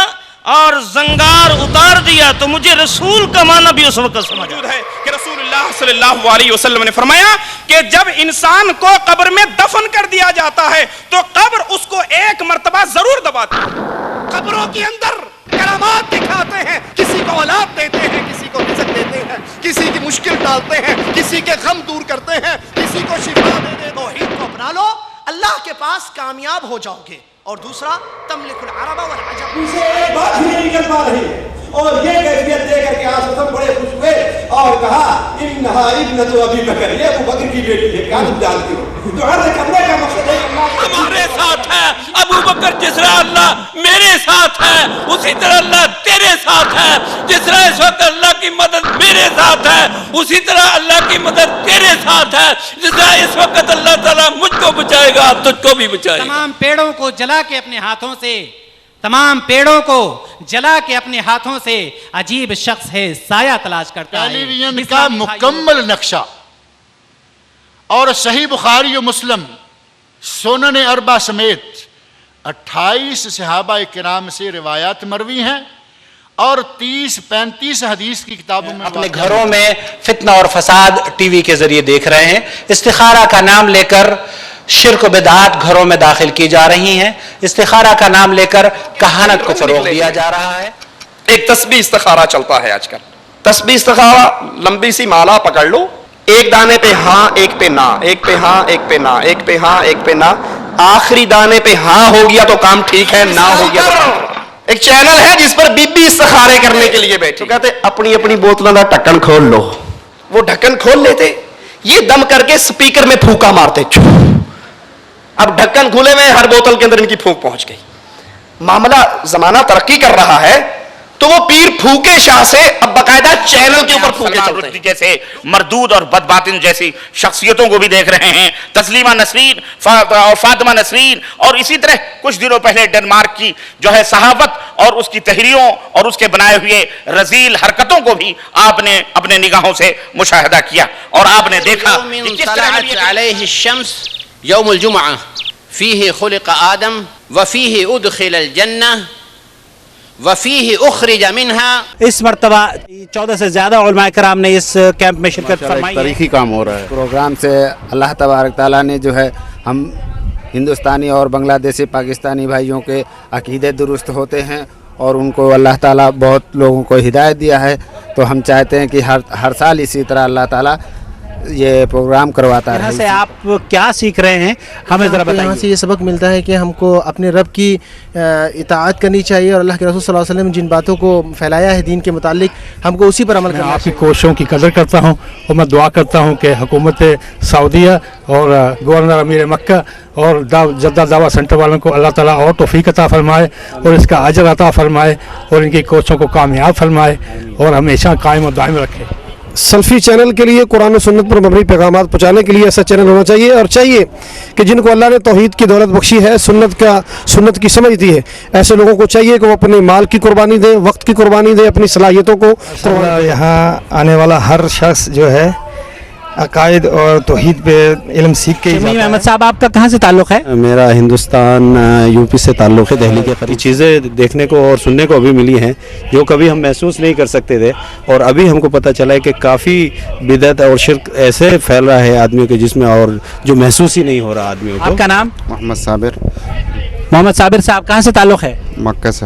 اور زنگار اتار دیا تو مجھے رسول کا معنی بھی اس وقت سمجھ آیا ہے کہ رسول اللہ صلی اللہ علیہ وسلم نے فرمایا کہ جب انسان کو قبر میں دفن کر دیا جاتا ہے تو قبر اس کو ایک مرتبہ ضرور دباتی ہے. قبروں کے اندر کرامات دکھاتے ہیں، کسی کو اولاد دیتے ہیں، کسی کو رزق دیتے ہیں، کسی کی مشکل ڈالتے ہیں، کسی کے غم دور کرتے ہیں، کسی کو شفا دے دے. توحید کو اپنا لو، اللہ کے پاس کامیاب ہو جاؤ گے. اور دوسرا تملک العرب والعجم. اسے ایک بات ہی نہیں نکل پا رہی ہے اور یہ کیفیت دے کر کے آپ سب بڑے خوش ہوئے اور کہا انہا ابنت ابی بکر، یہ ابو بکر کی بیٹی ہے. کیا تم جانتی ہو؟ تو عرض کرنے کا مقصد ہے ہمارے ساتھ ہے ابو بکر، جس طرح اللہ میرے ساتھ ہے اسی طرح اللہ تیرے ساتھ ہے. جس طرح اس وقت اللہ کی مدد میرے ساتھ ہے اسی طرح اللہ کی مدد تیرے ساتھ ہے. جس طرح اس وقت اللہ تعالیٰ مجھ کو بچائے گا تجھ کو بھی بچائے گا. تمام پیڑوں کو جلا کے اپنے ہاتھوں سے، تمام پیڑوں کو جلا کے اپنے ہاتھوں سے عجیب شخص ہے سایہ تلاش کرتا ہے. ٹیلی ویژن کا مکمل نقشہ اور صحیح بخاری و مسلم سنن اربع سمیت 28 صحابہ کرام سے روایات مروی ہیں اور 30-35 حدیث کی کتابوں میں. اپنے گھروں میں فتنہ اور فساد ٹی وی کے ذریعے دیکھ رہے ہیں. استخارہ کا نام لے کر شرک و بدعات گھروں میں داخل کی جا رہی ہیں. استخارہ کا نام لے کر کہانت کو فروغ دیا جا رہا ہے. ایک تسبیح استخارہ چلتا ہے آج کل. تسبیح استخارہ لمبی سی مالا پکڑ لو، ایک دانے پہ ہاں ایک پہ نہ، ایک پہ ہاں ایک پہ نہ، ایک پہ ہاں ایک پہ نہ. آخری دانے پہ ہاں ہو گیا تو کام ٹھیک ہے، نہ ہو گیا تو ایک چینل ہے جس پر بی بی استخارے کرنے کے لیے بیٹھے. کہتے اپنی اپنی بوتلوں کا ڈھکن کھول لو. وہ ڈھکن کھول لیتے، یہ دم کر کے سپیکر میں پھونکا مارتے. اب ڈھکن کھلے میں ہر بوتل کے اندر ان کی پھونک پہنچ گئی. معاملہ زمانہ ترقی کر رہا ہے تو وہ پیر پھوکے شاہ سے اب باقاعدہ چینل کے اوپر پھوکے چلتے ہیں. جیسے مردود اور بدباطن جیسی شخصیتوں کو بھی دیکھ رہے ہیں. تسلیمہ نسرین اور فاطمہ نسرین اور اسی طرح کچھ دنوں پہلے ڈنمارک کی جو ہے صحافت اور اس کی تحریروں اور اس کے بنائے ہوئے رذیل حرکتوں کو بھی آپ نے اپنے نگاہوں سے مشاہدہ کیا اور آپ نے دیکھا کہ کس طرح علیہ الشمس یوم الجمعہ فیہ خلق آدم وفیہ ادخل الجنہ وفیہ اخرج منہا. اس مرتبہ 14 سے زیادہ علماء کرام نے اس کیمپ میں شرکت فرمائی. تاریخی کام ہو رہا ہے. پروگرام سے اللہ تبارک تعالیٰ نے جو ہے ہم ہندوستانی اور بنگلہ دیشی پاکستانی بھائیوں کے عقیدے درست ہوتے ہیں اور ان کو اللہ تعالیٰ بہت لوگوں کو ہدایت دیا ہے. تو ہم چاہتے ہیں کہ ہر سال اسی طرح اللہ تعالیٰ یہ پروگرام کرواتا ہے. یہاں سے آپ کیا سیکھ رہے ہیں ہمیں ذرا بتائیے. یہاں سے یہ سبق ملتا ہے کہ ہم کو اپنے رب کی اطاعت کرنی چاہیے اور اللہ کے رسول صلی اللہ علیہ وسلم نے جن باتوں کو پھیلایا ہے دین کے متعلق ہم کو اسی پر عمل کرنا چاہیے. آپ کی کوششوں کی قدر کرتا ہوں اور میں دعا کرتا ہوں کہ حکومت سعودیہ اور گورنر امیر مکہ اور جدہ دعویٰ سینٹر والوں کو اللہ تعالیٰ اور توفیق عطا فرمائے اور اس کا اجر عطا فرمائے اور ان کی کوششوں کو کامیاب فرمائے اور ہمیشہ قائم و دائم رکھے. سلفی چینل کے لیے قرآن و سنت پر مبنی پیغامات پہنچانے کے لیے ایسا چینل ہونا چاہیے اور چاہیے کہ جن کو اللہ نے توحید کی دولت بخشی ہے، سنت کی سمجھ دی ہے، ایسے لوگوں کو چاہیے کہ وہ اپنے مال کی قربانی دیں، وقت کی قربانی دیں، اپنی صلاحیتوں کو. یہاں آنے والا ہر شخص جو ہے عقائد اور توحید پہ علم سیکھ کے. شمیم احمد صاحب آپ کا کہاں سے تعلق ہے؟ میرا ہندوستان یو پی سے تعلق ہے، دہلی کے قریب. چیزیں دیکھنے کو اور سننے کو ابھی ملی ہیں جو کبھی ہم محسوس نہیں کر سکتے تھے اور ابھی ہم کو پتہ چلا ہے کہ کافی بدعت اور شرک ایسے پھیل رہا ہے آدمیوں کے جس میں اور جو محسوس ہی نہیں ہو رہا آدمیوں کو. آپ کا نام؟ محمد صابر. محمد صابر صاحب کہاں سے تعلق ہے؟ مکہ سے.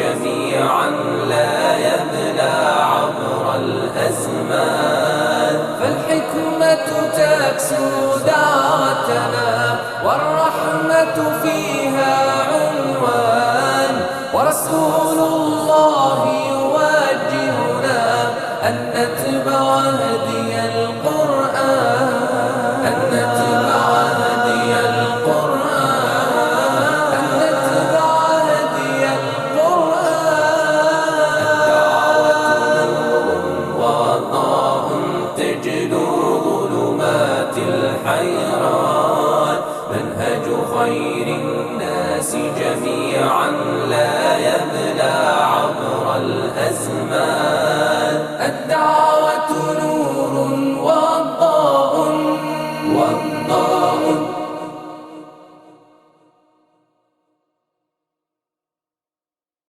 جميعا لا يبلى عبر الأزمان فالحكمة تكسو دعوتنا والرحمة فيها عنوان ورسول الله يوجهنا أن نتبع هدي القرآن أن نتبع هدي القرآن أن نتبع هدي الحيران منهج خير الناس جميعا لا يبلى عبر الأزمان الدعوة نور وضاء